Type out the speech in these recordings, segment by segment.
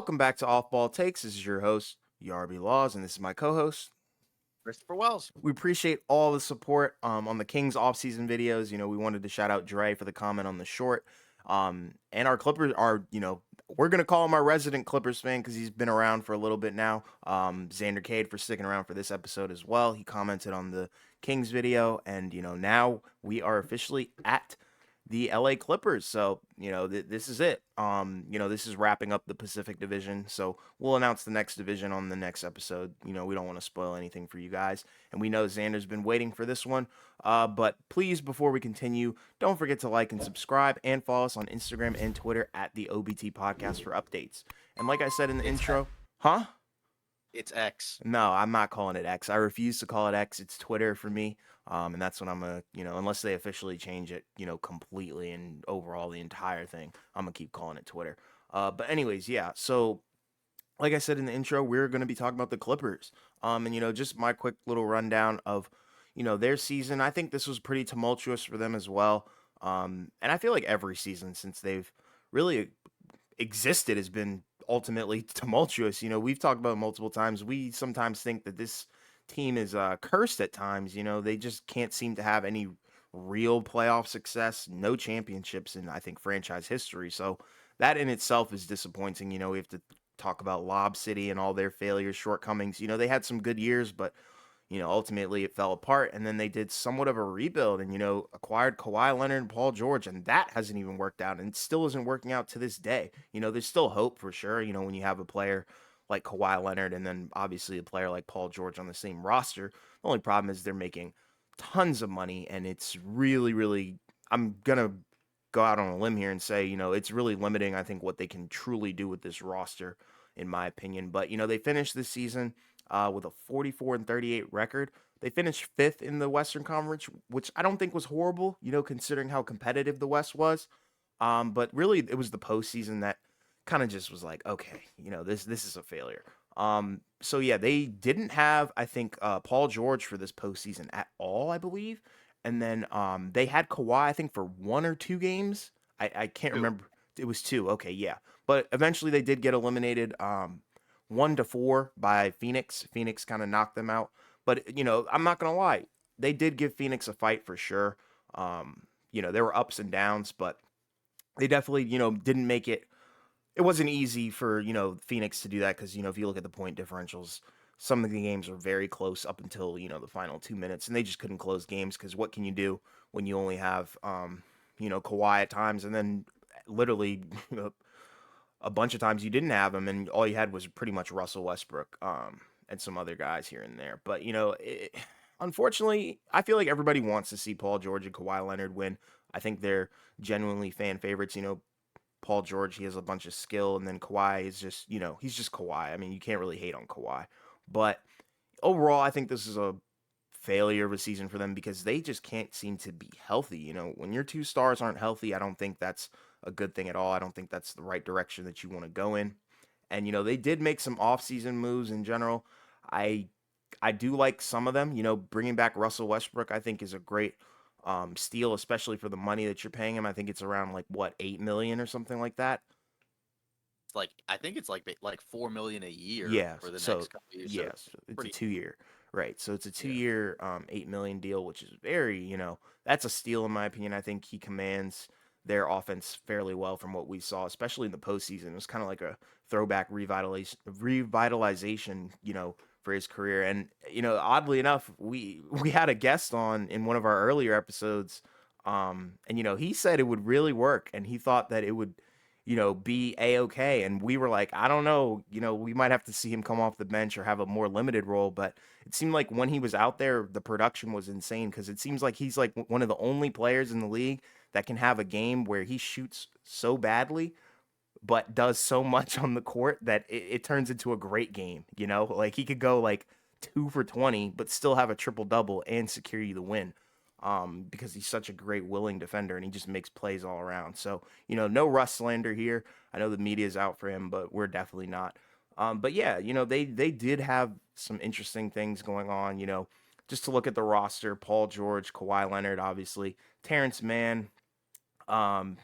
Welcome back to Off Ball Takes. This is your host, Yarby Laws, and this is my co-host. Christopher Wells. We appreciate all the support on the Kings offseason videos. We wanted to shout out Dre for the comment on the short. And our Clippers are, we're going to call him our resident Clippers fan because he's been around for a little bit now. Xander Cade for sticking around for this episode as well. He commented on the Kings video, and, now we are officially at the LA Clippers. So, this is it. This is wrapping up the Pacific Division. So we'll announce the next division on the next episode. We don't want to spoil anything for you guys. And we know Xander's been waiting for this one. But please, before we continue, don't forget to like and subscribe and follow us on Instagram and Twitter at the OBT Podcast for updates. And like I said in the It's intro, huh? It's X. No, I'm not calling it X. I refuse to call it X. It's Twitter for me. And that's what I'm going to, unless they officially change it, completely and overall the entire thing, I'm going to keep calling it Twitter. But anyways, yeah. So like I said in the intro, we're going to be talking about the Clippers. And, just my quick little rundown of, their season. I think this was pretty tumultuous for them as well. And I feel like every season since they've really existed has been ultimately tumultuous. We've talked about it multiple times. We sometimes think that this team is cursed at times. They just can't seem to have any real playoff success, no championships in, I think, franchise history. So that in itself is disappointing. We have to talk about Lob City and all their failures, shortcomings. They had some good years, but ultimately it fell apart, and then they did somewhat of a rebuild and, acquired Kawhi Leonard and Paul George, and that hasn't even worked out and still isn't working out to this day. There's still hope for sure, when you have a player like Kawhi Leonard and then obviously a player like Paul George on the same roster. The only problem is they're making tons of money, and it's really, really, I'm going to go out on a limb here and say, it's really limiting, I think, what they can truly do with this roster, in my opinion. But, they finished this season with a 44-38 record. They finished fifth in the Western Conference, which I don't think was horrible, considering how competitive the West was. But really, it was the postseason that kind of just was like, okay, this is a failure. So yeah, they didn't have, I think, Paul George for this postseason at all, I believe. And then they had Kawhi, I think, for 1 or 2 games. I can't Two. remember. It was 2. Okay, yeah. But eventually they did get eliminated 1-4 by Phoenix. Phoenix kind of knocked them out. But, I'm not going to lie. They did give Phoenix a fight for sure. There were ups and downs, but they definitely, didn't make it. It wasn't easy for, Phoenix to do that because, if you look at the point differentials, some of the games were very close up until, the final 2 minutes, and they just couldn't close games because what can you do when you only have, Kawhi at times, and then literally, a bunch of times you didn't have him, and all you had was pretty much Russell Westbrook, and some other guys here and there. But unfortunately, I feel like everybody wants to see Paul George and Kawhi Leonard win. I think they're genuinely fan favorites. Paul George, he has a bunch of skill, and then Kawhi is just, he's just Kawhi. I mean, you can't really hate on Kawhi. But overall, I think this is a failure of a season for them because they just can't seem to be healthy. When your two stars aren't healthy, I don't think that's a good thing at all. I don't think that's the right direction that you want to go in. And they did make some offseason moves in general. I I do like some of them. Bringing back Russell Westbrook, I think, is a great steal, especially for the money that you're paying him. I think it's around like what 8 million or something like that. It's like I think it's like 4 million a year Yeah. for the So next couple of years. So yes, it's a pretty 2 year, right? So it's a two yeah. year, 8 million deal, which is very, that's a steal in my opinion. I think he commands their offense fairly well from what we saw, especially in the postseason. It was kind of like a throwback revitalization, for his career. And oddly enough, we had a guest on in one of our earlier episodes, and he said it would really work, and he thought that it would be a-okay. And we were like, I don't know, we might have to see him come off the bench or have a more limited role. But it seemed like when he was out there, the production was insane because it seems like he's like one of the only players in the league that can have a game where he shoots so badly, but does so much on the court that it turns into a great game. Like he could go like 2 for 20, but still have a triple double and secure you the win. Because he's such a great willing defender and he just makes plays all around. So, no Russ slander here. I know the media's out for him, but we're definitely not. But yeah, they did have some interesting things going on, just to look at the roster, Paul George, Kawhi Leonard, obviously, Terrence Mann. Um,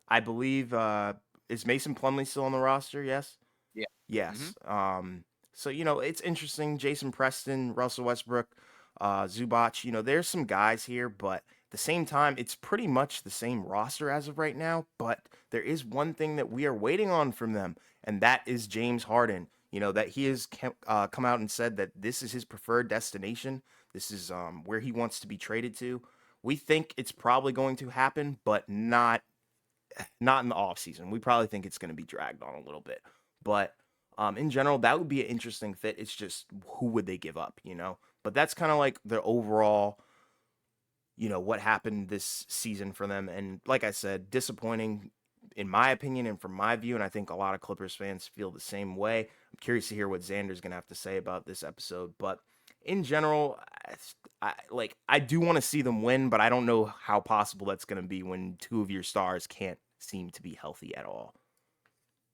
I believe, is Mason Plumlee still on the roster? Yes. Yeah. Mhm. Yes. So it's interesting. Jason Preston, Russell Westbrook, Zubac. There's some guys here, but at the same time, it's pretty much the same roster as of right now. But there is one thing that we are waiting on from them, and that is James Harden. That he has come out and said that this is his preferred destination. This is where he wants to be traded to. We think it's probably going to happen, but not in the off season. We probably think it's going to be dragged on a little bit, but in general, that would be an interesting fit. It's just who would they give up? But that's kind of like the overall, what happened this season for them. And like I said, disappointing in my opinion and from my view. And I think a lot of Clippers fans feel the same way. I'm curious to hear what Xander's going to have to say about this episode. But in general, I do want to see them win, but I don't know how possible that's going to be when two of your stars can't seem to be healthy at all.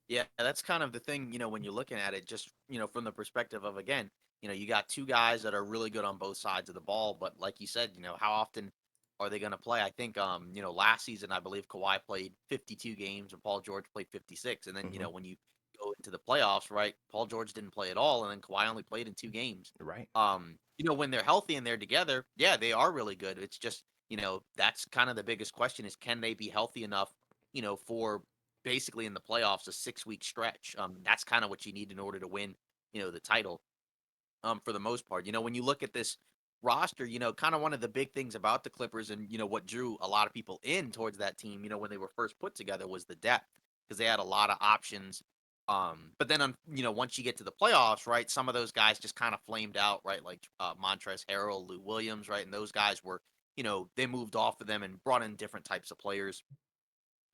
Yeah, that's kind of the thing, when you're looking at it, just, from the perspective of, again, you got two guys that are really good on both sides of the ball, but like you said, how often are they going to play? I think, last season, I believe Kawhi played 52 games and Paul George played 56. And then, Hmm. when you go into the playoffs, right, Paul George didn't play at all. And then Kawhi only played in 2 games. Right. When they're healthy and they're together, yeah, they are really good. It's just, that's kind of the biggest question is can they be healthy enough, for basically in the playoffs a 6 week stretch. That's kind of what you need in order to win, the title. For the most part, when you look at this roster, kind of one of the big things about the Clippers and what drew a lot of people in towards that team, when they were first put together was the depth because they had a lot of options. But then once you get to the playoffs, right, some of those guys just kind of flamed out, right, like Montrezl Harrell, Lou Williams, right, and those guys were, they moved off of them and brought in different types of players.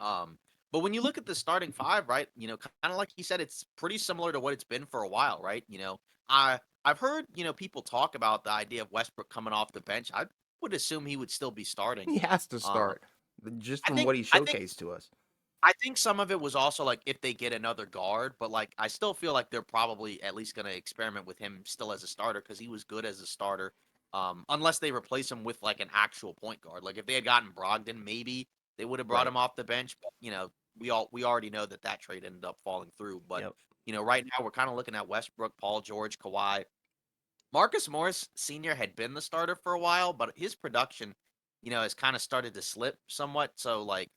Um, but when you look at the starting five, right, kind of like you said, it's pretty similar to what it's been for a while, right? I've heard people talk about the idea of Westbrook coming off the bench. I would assume he would still be starting. He has to Um, start just I from think what he I think showcased to us. I think some of it was also like if they get another guard, but like I still feel like they're probably at least going to experiment with him still as a starter because he was good as a starter. Unless they replace him with like an actual point guard. Like if they had gotten Brogdon, maybe they would have brought Right. him off the bench. But we already know that that trade ended up falling through. But Yep. right now we're kind of looking at Westbrook, Paul George, Kawhi. Marcus Morris Sr. had been the starter for a while, but his production, has kind of started to slip somewhat. So like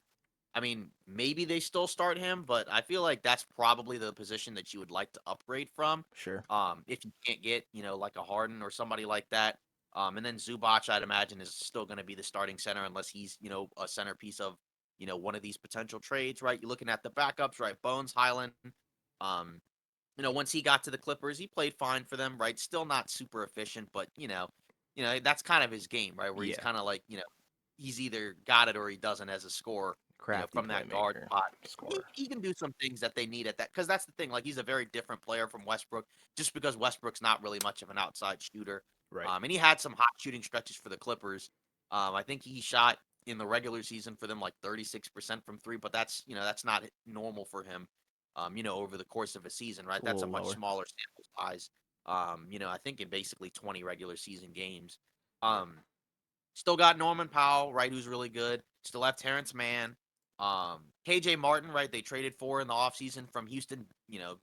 I mean, maybe they still start him, but I feel like that's probably the position that you would like to upgrade from. Sure. If you can't get, like a Harden or somebody like that. And then Zubac, I'd imagine, is still going to be the starting center unless he's, a centerpiece of, one of these potential trades, right? You're looking at the backups, right? Bones Highland. Um, once he got to the Clippers, he played fine for them, right? Still not super efficient, but that's kind of his game, right? Where he's Yeah. kind of like, he's either got it or he doesn't as a scorer, Crafty from that guard playmaker, spot. He, scorer. he can do some things that they need at that because that's the thing. Like he's a very different player from Westbrook, just because Westbrook's not really much of an outside shooter. Right. And he had some hot shooting stretches for the Clippers. I think he shot in the regular season for them like 36% from three, but that's not normal for him. Over the course of a season, It's right? a That's a little much lower. smaller sample size. I think in basically 20 regular season games. Yep. Um, Still got Norman Powell, right, who's really good. Still have Terrence Mann. KJ Martin, right, they traded for in the offseason from Houston,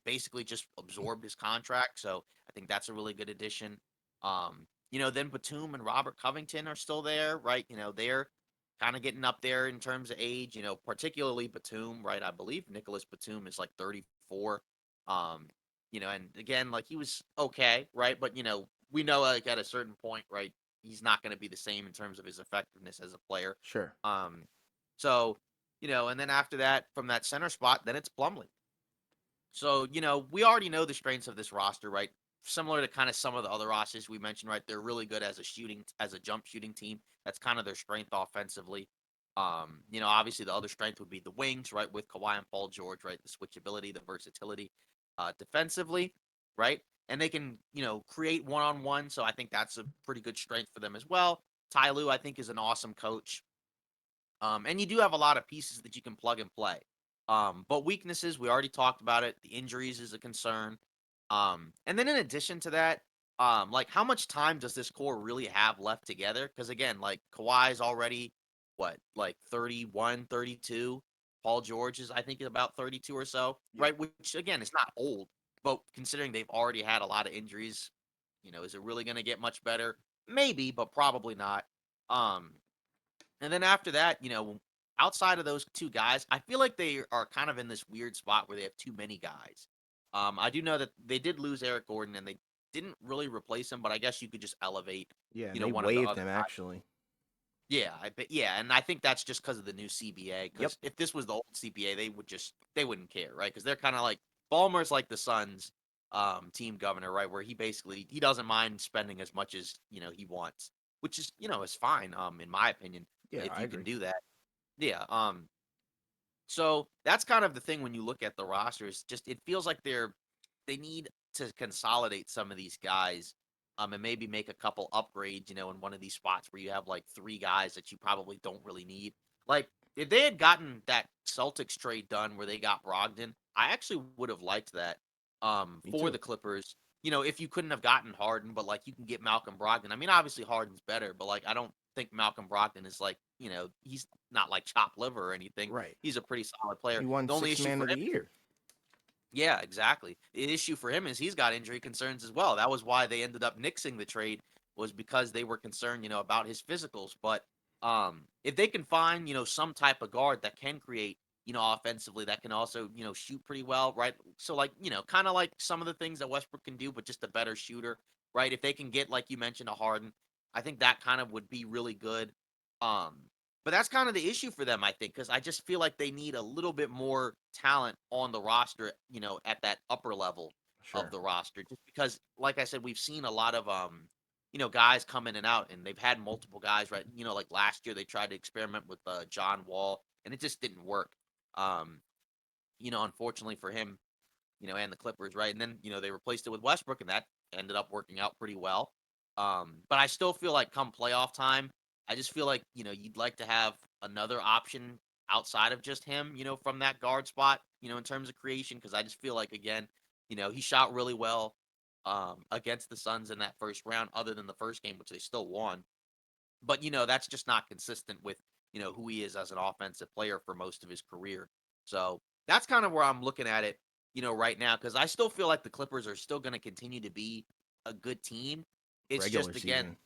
basically just absorbed his contract. So I think that's a really good addition. Then Batum and Robert Covington are still there, right? They're kind of getting up there in terms of age, particularly Batum, right? I believe Nicholas Batum is like 34. And again, like he was okay, right? But we know like at a certain point, right? He's not going to be the same in terms of his effectiveness as a player. Sure. Um, so and then after that, from that center spot, then it's Plumlee. So we already know the strengths of this roster, right? Similar to kind of some of the other rosters we mentioned, right? They're really good as a jump shooting team. That's kind of their strength offensively. Obviously the other strength would be the wings, right? With Kawhi and Paul George, right? The switchability, the versatility, defensively, right? And they can, create one on one. So I think that's a pretty good strength for them as well. Ty Lue, I think, is an awesome coach. And you do have a lot of pieces that you can plug and play. But weaknesses, we already talked about it. The injuries is a concern. And then in addition to that, like how much time does this core really have left together? Because again, like Kawhi is already what, like 31, 32. Paul George is, I think, about 32 or so, Yeah. right? Which again is not old, but considering they've already had a lot of injuries, is it really going to get much better? Maybe, but probably not. Um, and then after that, outside of those two guys, I feel like they are kind of in this weird spot where they have too many guys. I do know that they did lose Eric Gordon and they didn't really replace him, but I guess you could just elevate, Yeah, and they one of the waived other him guys. actually. Yeah, I bet. Yeah, and I think that's just because of the new CBA. Yep. Because if this was the old CBA, they wouldn't care, right? Because they're kind of like Ballmer's like the Suns team governor, right? Where he doesn't mind spending as much as he wants, which is is fine, in my opinion, Yeah, if I you can agree. do that. Yeah. So that's kind of the thing when you look at the rosters. Just it feels like they need to consolidate some of these guys, and maybe make a couple upgrades. In one of these spots where you have like three guys that you probably don't really need. Like if they had gotten that Celtics trade done where they got Brogdon, I actually would have liked that. Me For too. the Clippers, if you couldn't have gotten Harden, but like you can get Malcolm Brogdon. I mean, obviously Harden's better, but like I don't think Malcolm Brogdon is like he's not like chopped liver or anything. Right. He's a pretty solid player. He won The only six issue man for of him, the year. yeah, exactly. The issue for him is he's got injury concerns as well. That was why they ended up nixing the trade, was because they were concerned, about his physicals. But if they can find, some type of guard that can create, offensively, that can also, shoot pretty well, right? So like, kind of like some of the things that Westbrook can do, but just a better shooter, right? If they can get, like you mentioned, a Harden, I think that kind of would be really good. Um, but that's kind of the issue for them, I think, because I just feel like they need a little bit more talent on the roster, at that upper level of Sure. the roster. Just because, like I said, we've seen a lot of guys come in and out, and they've had multiple guys, right? Like last year they tried to experiment with John Wall, and it just didn't work. Um, unfortunately for him, and the Clippers, right? And then, they replaced it with Westbrook, and that ended up working out pretty well. But I still feel like come playoff time, I just feel like, you'd like to have another option outside of just him, from that guard spot, in terms of creation, because I just feel like, again, he shot really well against the Suns in that first round, other than the first game, which they still won. But, that's just not consistent with, who he is as an offensive player for most of his career. So that's kind of where I'm looking at it, right now, because I still feel like the Clippers are still going to continue to be a good team. It's Regular just, again, season.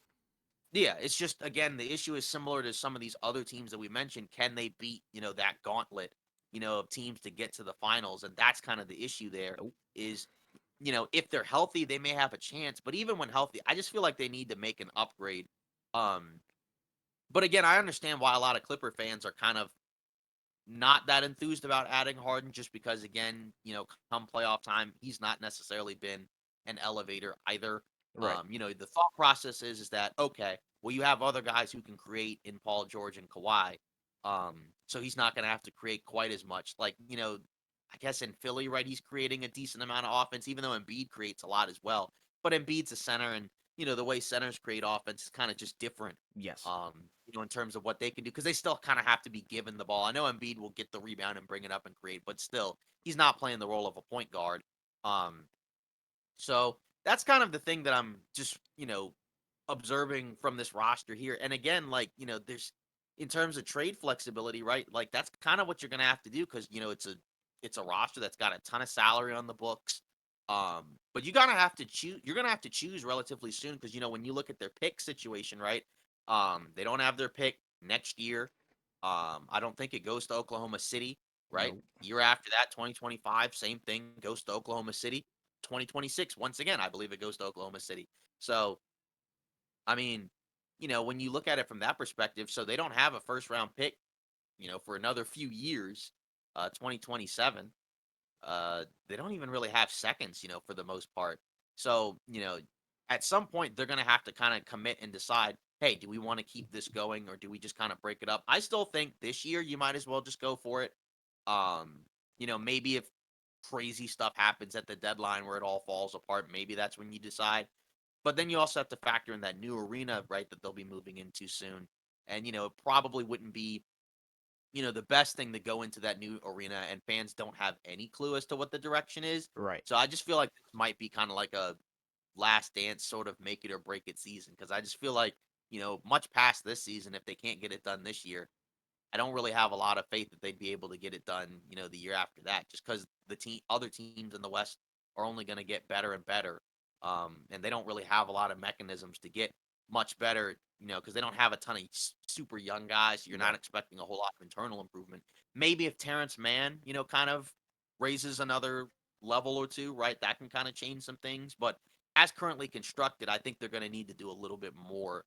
yeah, it's just, again, the issue is similar to some of these other teams that we mentioned. Can they beat, that gauntlet, of teams to get to the finals? And that's kind of the issue there Nope. is, if they're healthy, they may have a chance. But even when healthy, I just feel like they need to make an upgrade. Um, but again, I understand why a lot of Clipper fans are kind of not that enthused about adding Harden, just because, again, come playoff time, he's not necessarily been an elevator either. Right. The thought process is that okay, well, you have other guys who can create in Paul George and Kawhi, so he's not going to have to create quite as much. Like, I guess in Philly, right, he's creating a decent amount of offense, even though Embiid creates a lot as well. But Embiid's a center, and the way centers create offense is kind of just different, Yes. in terms of what they can do, because they still kind of have to be given the ball. I know Embiid will get the rebound and bring it up and create, but still, he's not playing the role of a point guard. Um, so that's kind of the thing that I'm just, observing from this roster here. And again, like, there's in terms of trade flexibility, right? Like that's kind of what you're gonna have to do because it's a roster that's got a ton of salary on the books. But you're gonna have to choose relatively soon because when you look at their pick situation, right? They don't have their pick next year. I don't think it goes to Oklahoma City, right? Nope. Year after that, 2025, same thing goes to Oklahoma City. 2026, once again, I believe it goes to Oklahoma City. So, I mean, when you look at it from that perspective, so they don't have a first round pick, for another few years, 2027. They don't even really have seconds, for the most part. So, at some point they're going to have to kind of commit and decide, hey, do we want to keep this going or do we just kind of break it up? I still think this year you might as well just go for it. Um, maybe if crazy stuff happens at the deadline where it all falls apart, maybe that's when you decide. But then you also have to factor in that new arena, right, that they'll be moving into soon. And, it probably wouldn't be, the best thing to go into that new arena and fans don't have any clue as to what the direction is. Right. So I just feel like this might be kind of like a last dance sort of make it or break it season because I just feel like, much past this season, if they can't get it done this year, I don't really have a lot of faith that they'd be able to get it done, the year after that, just because other teams in the West are only going to get better and better. And they don't really have a lot of mechanisms to get much better, because they don't have a ton of super young guys. So you're not Right. expecting a whole lot of internal improvement. Maybe if Terrence Mann, kind of raises another level or two, right? That can kind of change some things. But as currently constructed, I think they're going to need to do a little bit more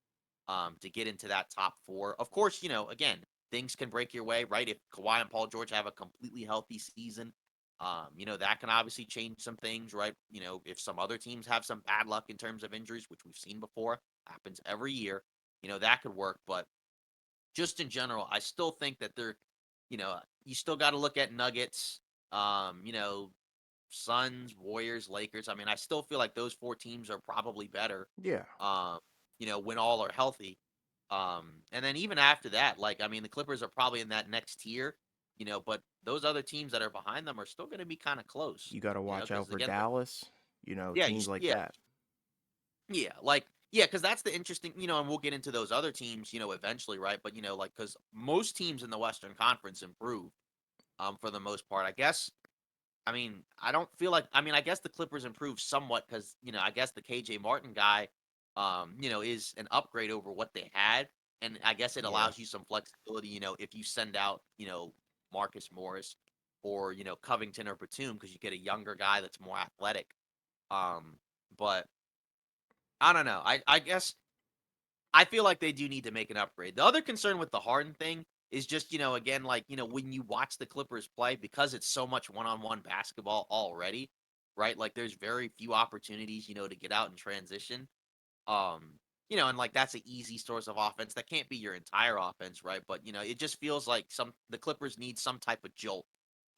to get into that top four. Of course, again, things can break your way, right? If Kawhi and Paul George have a completely healthy season, that can obviously change some things, right? If some other teams have some bad luck in terms of injuries, which we've seen before, happens every year, that could work. But just in general, I still think that you still got to look at Nuggets, Suns, Warriors, Lakers. I mean, I still feel like those four teams are probably better, Yeah. um, when all are healthy. And then even after that, like, I mean, the Clippers are probably in that next tier, but those other teams that are behind them are still going to be kind of close, You got to watch out because for again, Dallas, yeah, teams like yeah, that. yeah, because that's the interesting, and we'll get into those other teams, eventually, right? But like, because most teams in the Western Conference improve, for the most part. I mean, I don't feel like I mean, I guess the Clippers improved somewhat because, I guess the KJ Martin guy, is an upgrade over what they had. And I guess it Yeah. allows you some flexibility, if you send out, Marcus Morris or, Covington or Batum because you get a younger guy that's more athletic. Um, but I don't know. I guess I feel like they do need to make an upgrade. The other concern with the Harden thing is just, again, like, when you watch the Clippers play, because it's so much one-on-one basketball already, right? Like there's very few opportunities, to get out and transition. Um, and like that's an easy source of offense. That can't be your entire offense, right? But it just feels like the Clippers need some type of jolt,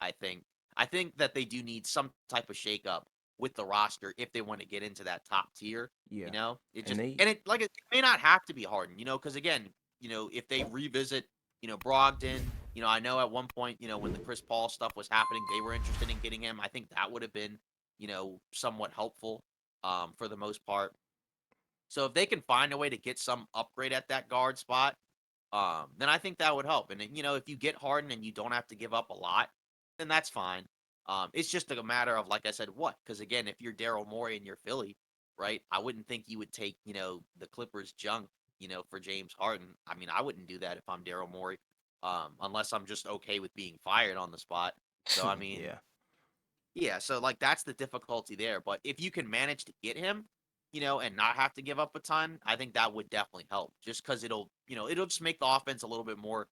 I think. I think that they do need some type of shakeup with the roster if they want to get into that top tier. Yeah. It And just they and it like it may not have to be Harden, because again, if they revisit, Brogdon, I know at one point, when the Chris Paul stuff was happening, they were interested in getting him. I think that would have been, somewhat helpful, for the most part. So if they can find a way to get some upgrade at that guard spot, then I think that would help. And then, if you get Harden and you don't have to give up a lot, then that's fine. It's just a matter of, like I said, what? Because again, if you're Daryl Morey and you're Philly, right? I wouldn't think you would take, the Clippers junk, for James Harden. I mean, I wouldn't do that if I'm Daryl Morey, unless I'm just okay with being fired on the spot. So I mean, yeah. yeah, so like that's the difficulty there. But if you can manage to get him, and not have to give up a ton, I think that would definitely help. Just because it'll just make the offense a little bit more.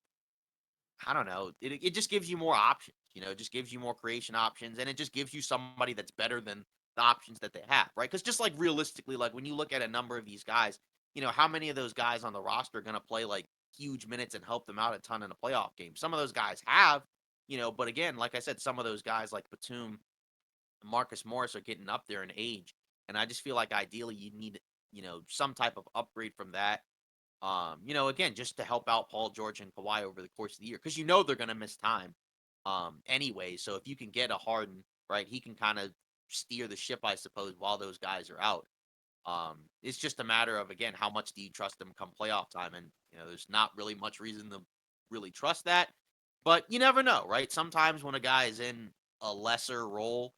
I don't know. It just gives you more options. It just gives you more creation options, and it just gives you somebody that's better than the options that they have, right? Because just like realistically, like when you look at a number of these guys, how many of those guys on the roster are going to play like huge minutes and help them out a ton in a playoff game? Some of those guys have, but again, like I said, some of those guys like Batum, Marcus Morris are getting up there in age, and I just feel like ideally you need, some type of upgrade from that. Again, just to help out Paul George and Kawhi over the course of the year, because they're going to miss time, anyway. So if you can get a Harden, right, he can kind of steer the ship, I suppose, while those guys are out. It's just a matter of again, how much do you trust them come playoff time, and there's not really much reason to really trust that, but you never know, right? Sometimes when a guy is in a lesser role,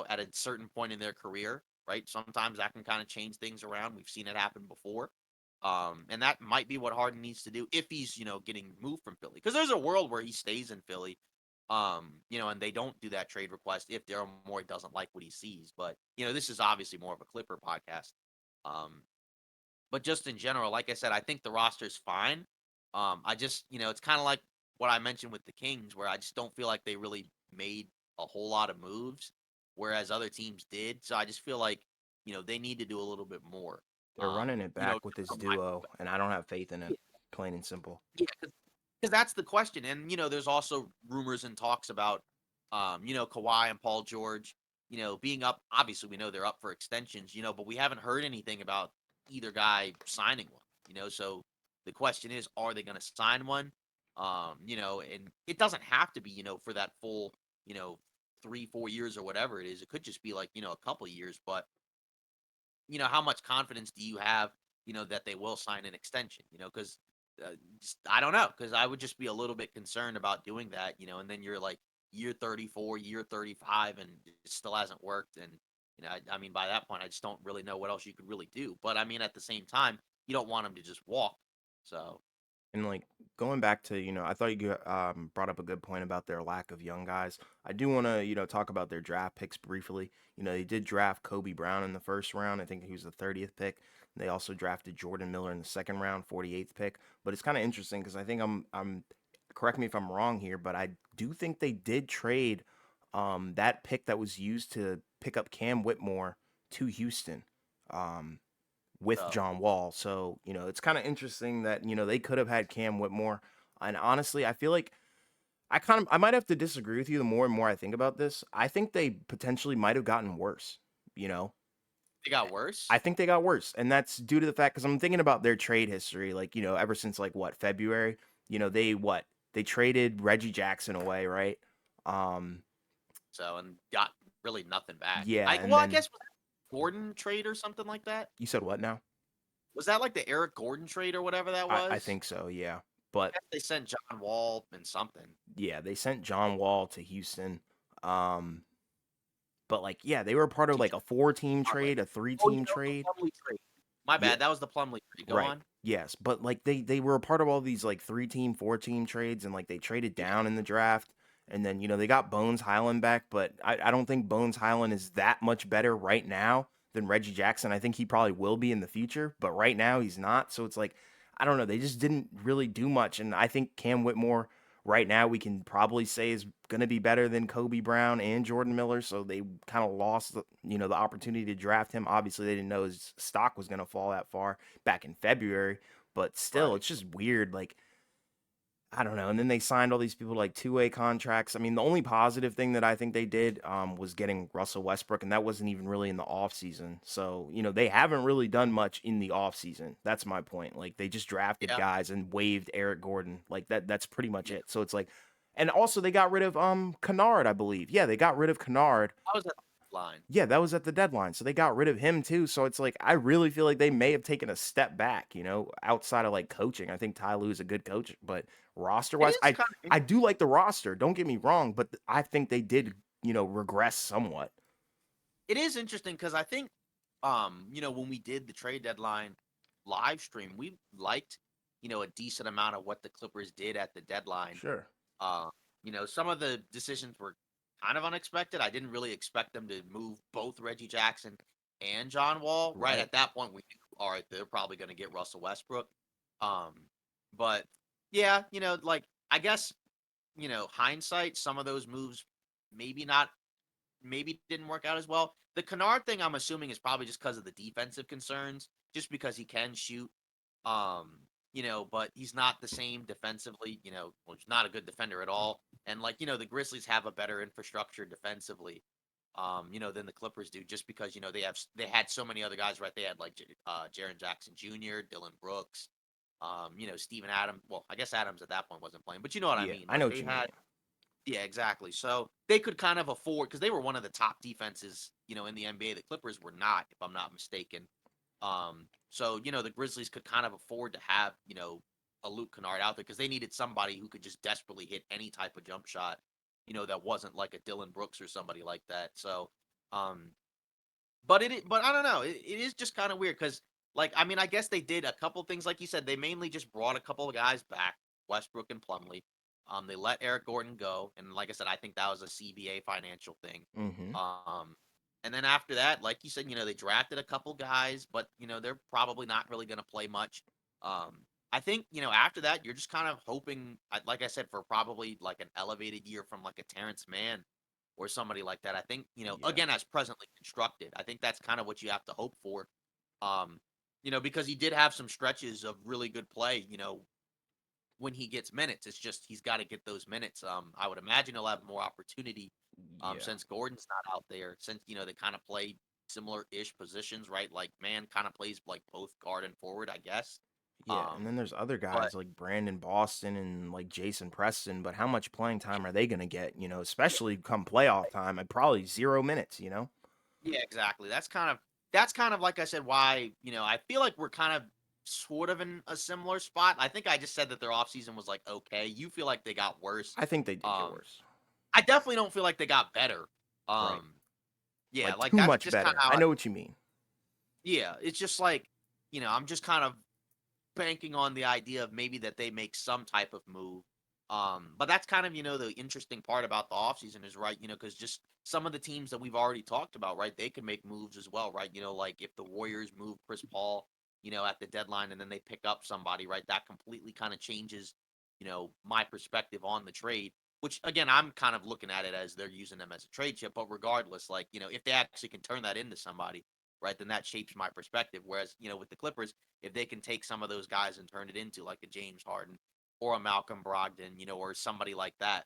at a certain point in their career, right? Sometimes that can kind of change things around. We've seen it happen before. And that might be what Harden needs to do if he's, getting moved from Philly. Because there's a world where he stays in Philly, and they don't do that trade request if Daryl Morey doesn't like what he sees. But, this is obviously more of a Clipper podcast. Um, but just in general, like I said, I think the roster's fine. I just, it's kind of like what I mentioned with the Kings, where I just don't feel like they really made a whole lot of moves, whereas other teams did. So I just feel like, they need to do a little bit more. They're running it back with Just this from my duo, and I don't have faith in it, perspective. plain and simple. Yeah, because that's the question. And, there's also rumors and talks about, Kawhi and Paul George, being up. Obviously, we know they're up for extensions, but we haven't heard anything about either guy signing one, So the question is, are they going to sign one? And it doesn't have to be, for that full, you know, 3, 4 years or whatever it is. It could just be like, a couple of years. But, how much confidence do you have, that they will sign an extension? Because I don't know, because I would just be a little bit concerned about doing that, and then you're like year 34, year 35, and it still hasn't worked. And, I mean, by that point, I just don't really know what else you could really do. But I mean, at the same time, you don't want them to just walk. So, And like going back to, I thought you brought up a good point about their lack of young guys. I do want to, talk about their draft picks briefly. They did draft Kobe Brown in the first round. I think he was the 30th pick. They also drafted Jordan Miller in the second round, 48th pick. But it's kind of interesting because I think I'm correct me if I'm wrong here, but I do think they did trade that pick that was used to pick up Cam Whitmore to Houston. Um, with so John Wall. So, it's kind of interesting that, they could have had Cam Whitmore. And honestly, I feel like I might have to disagree with you the more and more I think about this. I think they potentially might have gotten worse, you know? they got I worse. think they got worse. And that's due to the fact because I'm thinking about their trade history, like, ever since like what, February, they traded Reggie Jackson away, right? Um, So, and got really nothing back. yeah, and Well, I then guess was that Gordon trade or something like that? you said what now? Was that like the Eric Gordon trade or whatever that I was? think so, yeah. But I guess they sent John Wall and something. yeah, they sent John Wall to Houston. Um, But like, yeah, they were part of To like a 4-team Plumlee. trade, a Oh, yeah, 3-team that was the trade. Plumlee trade. My Yeah, bad, that was the Plumlee trade, go right. on. Yes, but like they were a part of all these like 3-team, 4-team trades, and like they traded Yeah, down in the draft, and then they got Bones Highland back, but I don't think Bones Highland is that much better right now than Reggie Jackson. I think he probably will be in the future, but right now he's not. So it's like I don't know. They just didn't really do much, and I think Cam Whitmore right now we can probably say is going to be better than Kobe Brown and Jordan Miller. So they kind of lost the opportunity to draft him. Obviously, they didn't know his stock was going to fall that far back in February, but still, right. it's just weird. Like, I don't know. And then they signed all these people to like two-way contracts. I mean, the only positive thing that I think they did was getting Russell Westbrook, and that wasn't even really in the offseason. So, they haven't really done much in the offseason. That's my point. Like, they just drafted Yeah, guys and waived Eric Gordon. Like that's pretty much yeah. it. So it's like, and also they got rid of Kennard, I believe. Yeah, they got rid of Kennard. I was at the line. Yeah, that was at the deadline. So they got rid of him too. So it's like I really feel like they may have taken a step back, outside of like coaching. I think Ty Lue is a good coach, but roster It wise, is I kinda I do like the roster. Don't get me wrong, but I think they did, regress somewhat. it is interesting because I think, when we did the trade deadline live stream, we liked, a decent amount of what the Clippers did at the deadline. Sure. Uh, some of the decisions were kind of unexpected. I didn't really expect them to move both Reggie Jackson and John Wall. Right Right. at that point, we knew, all right, they're probably going to get Russell Westbrook. Um, but yeah, like I guess, hindsight, some of those moves maybe not, maybe didn't work out as well. The Kennard thing, I'm assuming, is probably just because of the defensive concerns, just because he can shoot. But he's not the same defensively, well, he's not a good defender at all. And like, the Grizzlies have a better infrastructure defensively, than the Clippers do, just because, they had so many other guys, right? They had like Jaren Jackson Jr., Dylan Brooks, Steven Adams. Well, I guess Adams at that point wasn't playing, but you know what I Yeah, mean? I Like know what they you mean. had, yeah, exactly. So they could kind of afford, because they were one of the top defenses, in the NBA. The Clippers were not, if I'm not mistaken. So the Grizzlies could kind of afford to have, a Luke Kennard out there because they needed somebody who could just desperately hit any type of jump shot, that wasn't like a Dylan Brooks or somebody like that. So, um, but I don't know. It is just kind of weird because, like, I mean, I guess they did a couple things, like you said. They mainly just brought a couple of guys back, Westbrook and Plumlee. They let Eric Gordon go, and like I said, I think that was a CBA financial thing. Mhm. Um, and then after that, like you said, they drafted a couple guys, but they're probably not really going to play much. Um, I think after that, you're just kind of hoping, like I said, for probably like an elevated year from like a Terrence Mann or somebody like that. I think, Yeah. again, as presently constructed, I think that's kind of what you have to hope for. Um, because he did have some stretches of really good play, when he gets minutes. It's just he's got to get those minutes. I would imagine he'll have more opportunity Yeah. since Gordon's not out there, since they kind of play similar-ish positions, right? Like man kind of plays like both guard and forward, I guess. Yeah, and Um, then there's other but guys like Brandon Boston and like Jason Preston, but how much playing time are they going to get, yeah, especially come playoff time? At probably 0 minutes, yeah, exactly. That's kind of like I said, why, I feel like we're kind of sort of in a similar spot. I think I just said that their offseason was like okay. You feel like they got worse. I think they did get Um, worse. I definitely don't feel like they got better. Right. Um, yeah, Like like too that's much just kind better. of how I know what you mean. yeah, it's just like, I'm just kind of banking on the idea of maybe that they make some type of move. But that's kind of, the interesting part about the offseason is right, because just some of the teams that we've already talked about, right, they can make moves as well, right? Like if the Warriors move Chris Paul, at the deadline and then they pick up somebody, right, that completely kind of changes, my perspective on the trade. Which again, I'm kind of looking at it as they're using them as a trade chip, but regardless, like, if they actually can turn that into somebody, right, then that shapes my perspective. Whereas, with the Clippers, if they can take some of those guys and turn it into like a James Harden or a Malcolm Brogdon, or somebody like that,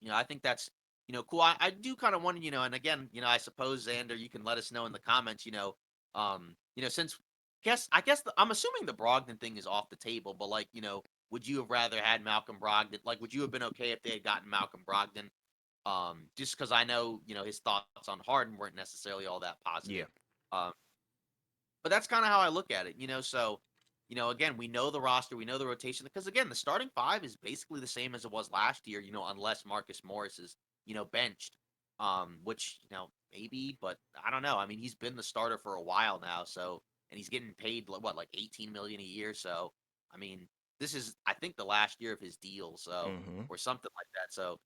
I think that's, cool. I do kind of want to, and again, I suppose, Xander, you can let us know in the comments, since I guess I'm assuming the Brogdon thing is off the table, but like, would you have rather had Malcolm Brogdon? Like, would you have been okay if they had gotten Malcolm Brogdon? Just because I know, his thoughts on Harden weren't necessarily all that Yeah. positive. Um, but that's kind of how I look at it, so, again, we know the roster, we know the rotation because again, the starting five is basically the same as it was last year, unless Marcus Morris is, benched. Which, maybe, but I don't know. I mean, he's been the starter for a while now, so and he's getting paid what, like 18 million a year. So, I mean, this is I think the last year of his deal, so Mhm. or something like that. So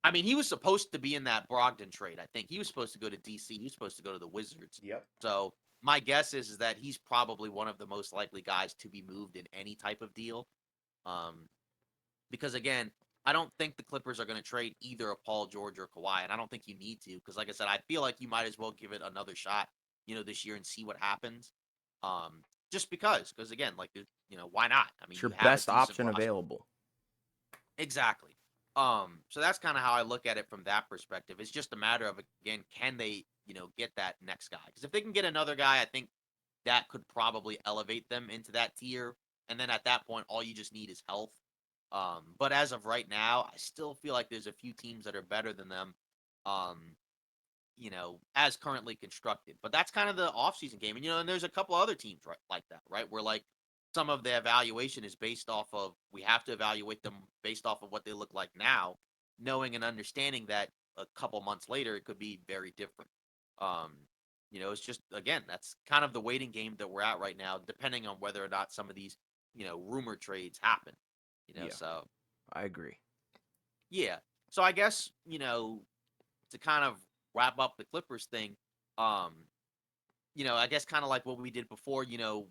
I mean, he was supposed to be in that Brogdon trade. I think he was supposed to go to DC. He was supposed to go to the Wizards. Yep. So my guess is that he's probably one of the most likely guys to be moved in any type of deal. Um, because again, I don't think the Clippers are going to trade either a Paul George or Kawhi, and I don't think you need to. Because like I said, I feel like you might as well give it another shot, this year and see what happens. Just because again, like why not? I mean, It's your you have a best decent option roster. available. Exactly. So that's kind of how I look at it from that perspective. It's just a matter of again, can they, get that next guy? Because if they can get another guy, I think that could probably elevate them into that tier. And then at that point, all you just need is health. But as of right now, I still feel like there's a few teams that are better than them. Um, as currently constructed. But that's kind of the offseason game. And there's a couple other teams right like that, right? Where like some of the evaluation is based off of we have to evaluate them based off of what they look like now, knowing and understanding that a couple months later it could be very different. Um, it's just again, that's kind of the waiting game that we're at right now, depending on whether or not some of these, rumor trades happen. Yeah, So I agree. yeah. So I guess, to kind of wrap up the Clippers thing, um, I guess kind of like what we did before,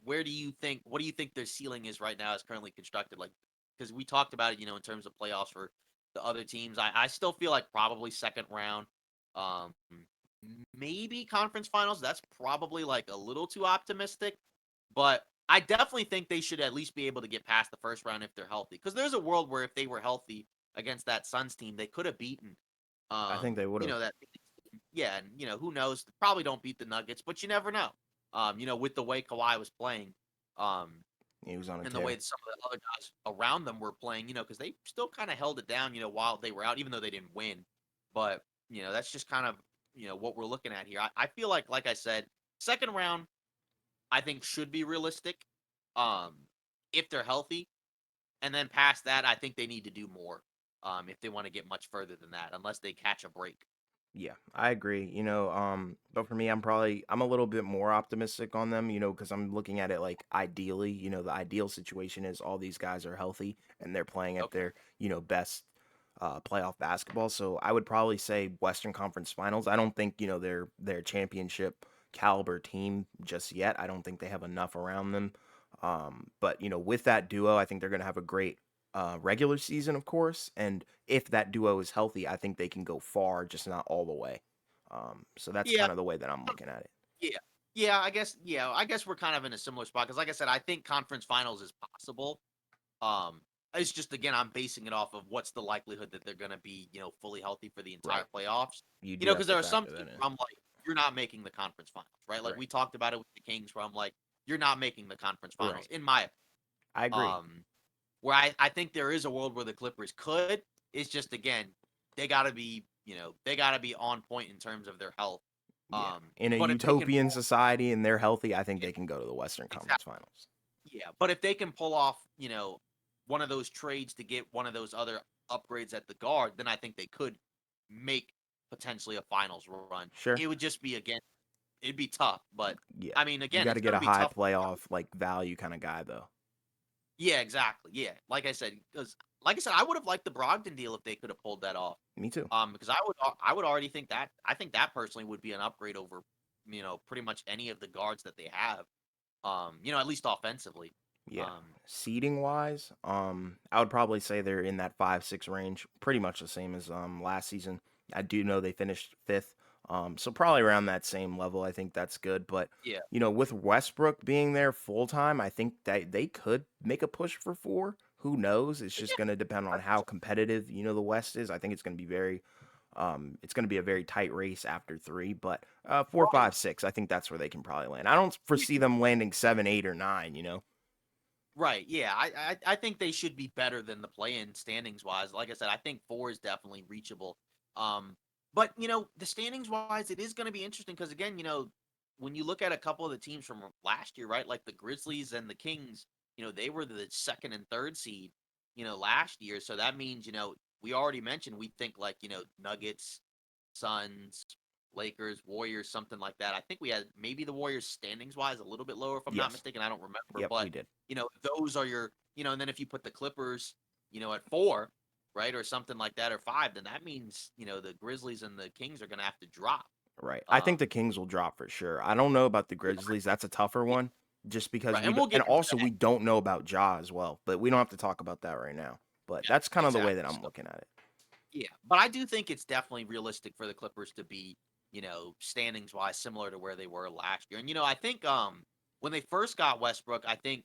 what do you think their ceiling is right now as currently constructed? Like, because we talked about it, in terms of playoffs for the other teams. I still feel like probably second round, um, maybe conference finals. That's probably like a little too optimistic, but I definitely think they should at least be able to get past the first round if they're healthy. Because there's a world where if they were healthy against that Suns team, they could have beaten, I think they would have. that yeah, and who knows? Probably don't beat the Nuggets, but you never know. With the way Kawhi was playing, um, He was on a and the way tear. that some of the other guys around them were playing, because they still kind of held it down, while they were out, even though they didn't win. But that's just kind of what we're looking at here. I feel like I said, second round, I think should be realistic, um, if they're healthy, and then past that, I think they need to do more, if they want to get much further than that, unless they catch a break. Yeah, I agree. But for me, I'm a little bit more optimistic on them, because I'm looking at it like ideally, the ideal situation is all these guys are healthy and they're playing at Okay. their, best playoff basketball. So I would probably say Western Conference Finals. I don't think, they're championship caliber team just yet. I don't think they have enough around them. But with that duo, I think they're gonna have a great regular season, of course. And if that duo is healthy, I think they can go far, just not all the way. So that's Yeah. kind of the way that I'm looking at it. Yeah. Yeah, I guess we're kind of in a similar spot because like I said, I think conference finals is possible. Um, it's just again, I'm basing it off of what's the likelihood that they're gonna be, fully healthy for the entire Right. playoffs. You do have Because to there are some factor that teams in. where I'm like, you're not making the conference finals, right? Like Right. we talked about it with the Kings, where I'm like, you're not making the conference finals, Right. in my I agree. um where I think there is a world where the Clippers could. It's just again, they gotta be, they gotta be on point in terms of their health. Yeah. In a But if they can utopian pull, society and they're healthy, I think yeah, they can go to the Western Conference exactly. Finals. Yeah, but if they can pull off, one of those trades to get one of those other upgrades at the guard, then I think they could make potentially a finals run. Sure. It would just be again, it'd be tough, but Yeah. I mean, You again, got it's to get going a to be high tough. playoff like value kind of guy though. Yeah, exactly. Yeah, like I said, because like I said, I would have liked the Brogdon deal if they could have pulled that off. Me too. Because I would already think that I think that personally would be an upgrade over, pretty much any of the guards that they have. At least offensively. Yeah. Um, Seeding wise, I would probably say they're in that 5-6 range, pretty much the same as last season. I do know they finished fifth, so probably around that same level. I think that's good. But yeah, with Westbrook being there full time, I think that they could make a push for four. Who knows? It's just yeah, going to depend I on think how so. competitive the West is. I think it's going to be a very tight race after three. But 4, Right. 5, 6, I think that's where they can probably land. I don't foresee them landing 7, 8, or 9. Right. Yeah. I think they should be better than the play-in standings wise. Like I said, I think four is definitely reachable. But the standings wise, it is going to be interesting because again, when you look at a couple of the teams from last year, right, like the Grizzlies and the Kings, they were the second and third seed, last year. So that means we already mentioned we think like Nuggets, Suns, Lakers, Warriors, something like that. I think we had maybe the Warriors standings wise a little bit lower, if I'm not Yes. mistaken. I don't remember, Yep, we but did. those are your, and then if you put the Clippers, at four, right, or something like that, or five, then that means the Grizzlies and the Kings are going to have to drop. Right. I think Um, the Kings will drop for sure. I don't know about the yeah, Grizzlies. That's a tougher yeah, one just because right, and we'll and get into also that. we don't know about Ja as well, but we don't have to talk about that right now. But Yeah, that's kind of the way that exactly. I'm So looking at it. yeah, but I do think it's definitely realistic for the Clippers to be, standings wise similar to where they were last year. And I think when they first got Westbrook, I think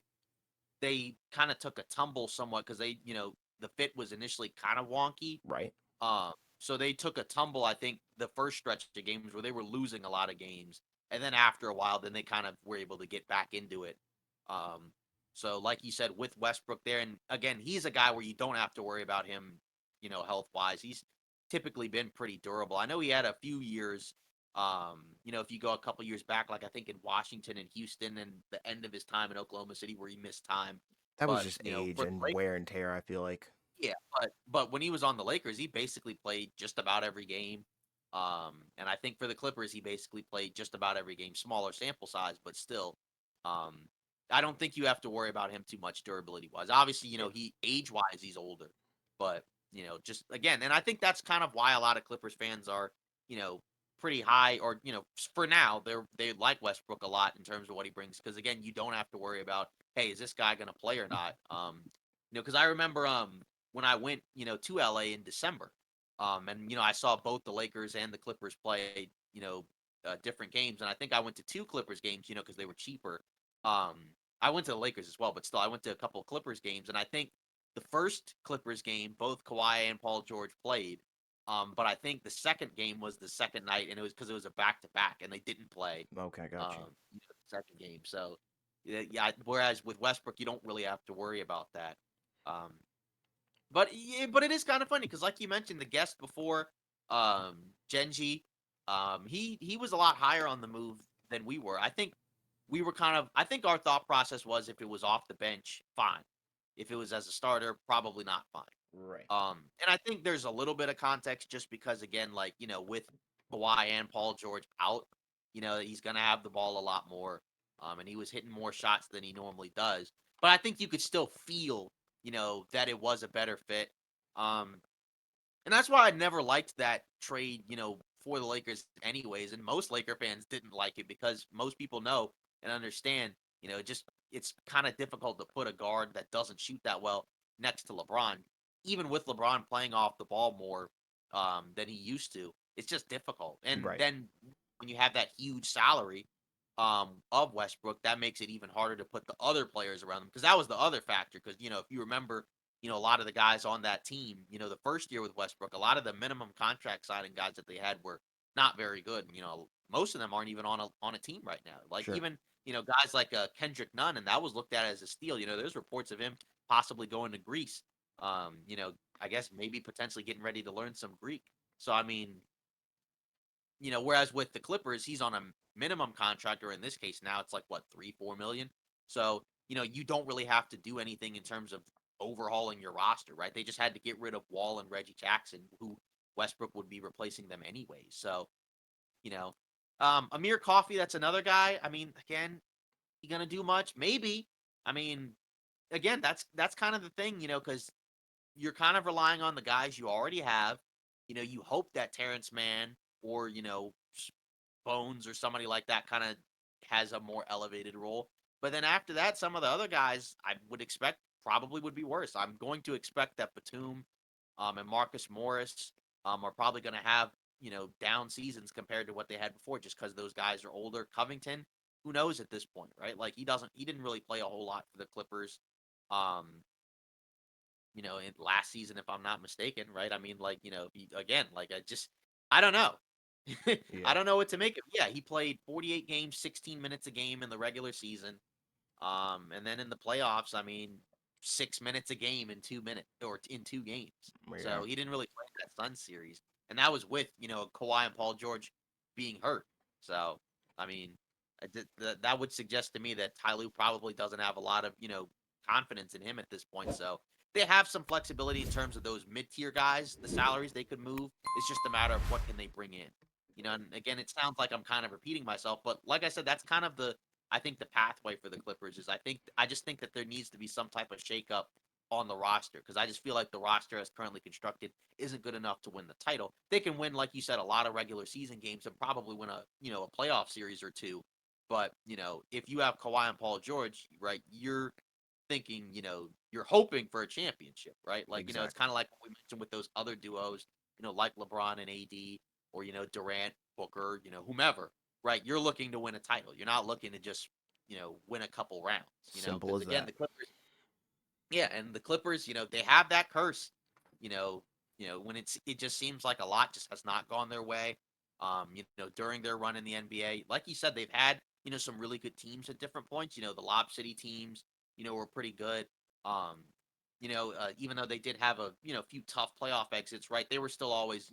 they kind of took a tumble somewhat because they, the fit was initially kind of wonky. Right. So they took a tumble, I think, the first stretch of games where they were losing a lot of games. And then after a while, then they kind of were able to get back into it. Um, so like you said, with Westbrook there, and again, he's a guy where you don't have to worry about him, health wise. He's typically been pretty durable. I know he had a few years, if you go a couple years back, like I think in Washington and Houston and the end of his time in Oklahoma City where he missed time. That was But, just age for the and wear and tear, I feel like. yeah, but when he was on the Lakers, he basically played just about every game. And I think for the Clippers, he basically played just about every game, smaller sample size, but still, um, I don't think you have to worry about him too much durability wise. Obviously, Yeah. he age wise, he's older, but just again, and I think that's kind of why a lot of Clippers fans are, you know, pretty high, or for now, they like Westbrook a lot in terms of what he brings, because again, you don't have to worry about, hey, is this guy going to play or not? Because I remember, when I went, to LA in December. And I saw both the Lakers and the Clippers play, different games, and I think I went to two Clippers games, because they were cheaper. I went to the Lakers as well, but still, I went to a couple of Clippers games, and I think the first Clippers game, both Kawhi and Paul George played. But I think the second game was the second night, and it was because it was a back to back, and they didn't play Okay, got you. the second game. So, yeah. Whereas with Westbrook, you don't really have to worry about that. Um, but yeah, but it is kind of funny because, like you mentioned, the guest before, Genji, he was a lot higher on the move than we were. I think we were kind of. I think our thought process was if it was off the bench, fine. If it was as a starter, probably not fine. Right. And I think there's a little bit of context just because, again, like with Kawhi and Paul George out, he's gonna have the ball a lot more, and he was hitting more shots than he normally does. But I think you could still feel, that it was a better fit. Um, and that's why I never liked that trade, for the Lakers anyways. And most Laker fans didn't like it because most people know and understand, it's kind of difficult to put a guard that doesn't shoot that well next to LeBron. Even with LeBron playing off the ball more than he used to, it's just difficult. And Right. then when you have that huge salary of Westbrook, that makes it even harder to put the other players around them, because that was the other factor. Because if you remember, a lot of the guys on that team, the first year with Westbrook, a lot of the minimum contract signing guys that they had were not very good. And, most of them aren't even on a team right now. Like Sure. even, guys like Kendrick Nunn, and that was looked at as a steal. There's reports of him possibly going to Greece. I guess maybe potentially getting ready to learn some Greek. So I mean, whereas with the Clippers, he's on a minimum contract, or in this case now it's like what 3-4 million. So you don't really have to do anything in terms of overhauling your roster, right? They just had to get rid of Wall and Reggie Jackson, who Westbrook would be replacing them anyway. So you know, Amir Coffey, that's another guy. I mean, again, he gonna do much? Maybe. I mean, again, that's kind of the thing, because you're kind of relying on the guys you already have. You hope that Terrence Mann or Bones or somebody like that kind of has a more elevated role. But then after that, some of the other guys I would expect probably would be worse. I'm going to expect that Batum, and Marcus Morris, are probably going to have down seasons compared to what they had before, just because those guys are older. Covington, who knows at this point, right? Like he didn't really play a whole lot for the Clippers. Um, in last season, if I'm not mistaken, right? I mean, like, again, like I don't know. I Yeah. don't know what to make of. Yeah, he played 48 games, 16 minutes a game in the regular season. And then in the playoffs, I mean, 6 minutes a game in 2 minutes or in 2 games. Yeah. So he didn't really play that Sun series, and that was with Kawhi and Paul George being hurt. So I mean, that would suggest to me that Ty Lue probably doesn't have a lot of confidence in him at this point. So they have some flexibility in terms of those mid-tier guys, the salaries they could move. It's just a matter of what can they bring in. And again, it sounds like I'm kind of repeating myself, but like I said, that's kind of I think the pathway for the Clippers is I just think that there needs to be some type of shakeup on the roster, because I just feel like the roster as currently constructed isn't good enough to win the title. They can win, like you said, a lot of regular season games and probably win a playoff series or two. But if you have Kawhi and Paul George, right, you're thinking, you're hoping for a championship, right? Like it's Exactly. kind of like what we mentioned with those other duos, like LeBron and AD, or Durant, Booker, whomever, right? You're looking to win a title. You're not looking to just win a couple rounds, Simple because as again, that. the Clippers, yeah, and the Clippers, they have that curse, you know, when it just seems like a lot just has not gone their way. During their run in the NBA, like you said, they've had some really good teams at different points. The Lob City teams, were pretty good. Um, even though they did have a few tough playoff exits, right? They were still always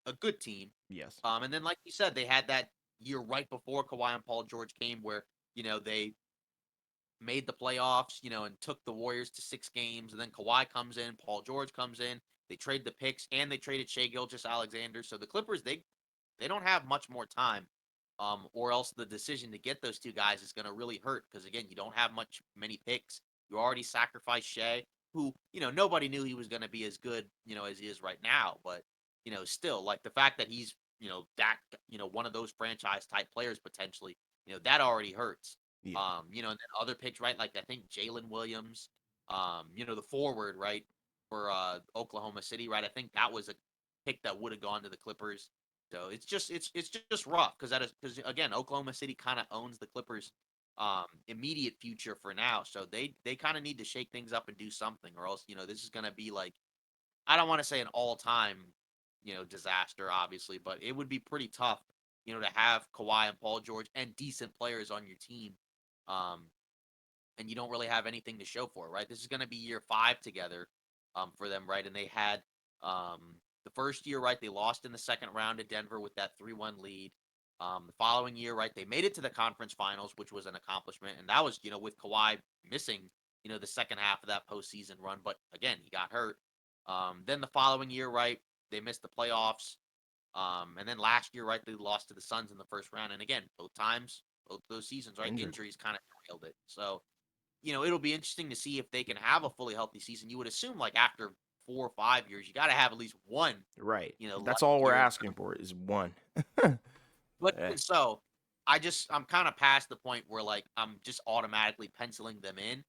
a good team. Yes. And then like you said, they had that year right before Kawhi and Paul George came where they made the playoffs, and took the Warriors to 6 games. And then Kawhi comes in, Paul George comes in. They trade the picks, and they traded Shea Gilgeous-Alexander. So the Clippers, they don't have much more time, or else the decision to get those two guys is going to really hurt, because again, you don't have many picks. You already sacrificed Shea, who nobody knew he was going to be as good as he is right now. But still, like the fact that he's that one of those franchise type players potentially, that already hurts. Yeah. And then other picks, right? Like I think Jalen Williams, the forward, right, for Oklahoma City, right? I think that was a pick that would have gone to the Clippers. So it's just rough, because again, Oklahoma City kind of owns the Clippers immediate future for now. So they kind of need to shake things up and do something, or else this is gonna be like, I don't want to say an all-time disaster, obviously, but it would be pretty tough to have Kawhi and Paul George and decent players on your team, um, and you don't really have anything to show for it, right? This is going to be year 5 together, for them, right? And they had, the first year, right? They lost in the second round to Denver with that 3-1 lead. The following year, right? They made it to the conference finals, which was an accomplishment, and that was with Kawhi missing the second half of that postseason run, but again, he got hurt. Then the following year, right? They missed the playoffs. And then last year, right, they lost to the Suns in the first round. And again, both those seasons, right, Injured. injuries kind of derailed it. So, it'll be interesting to see if they can have a fully healthy season. You would assume, like, after 4 or 5 years, you got to have at least one, Right. That's lucky all we're year. asking for is one. But Eh, even so, I'm kind of past the point where like I'm just automatically penciling them in.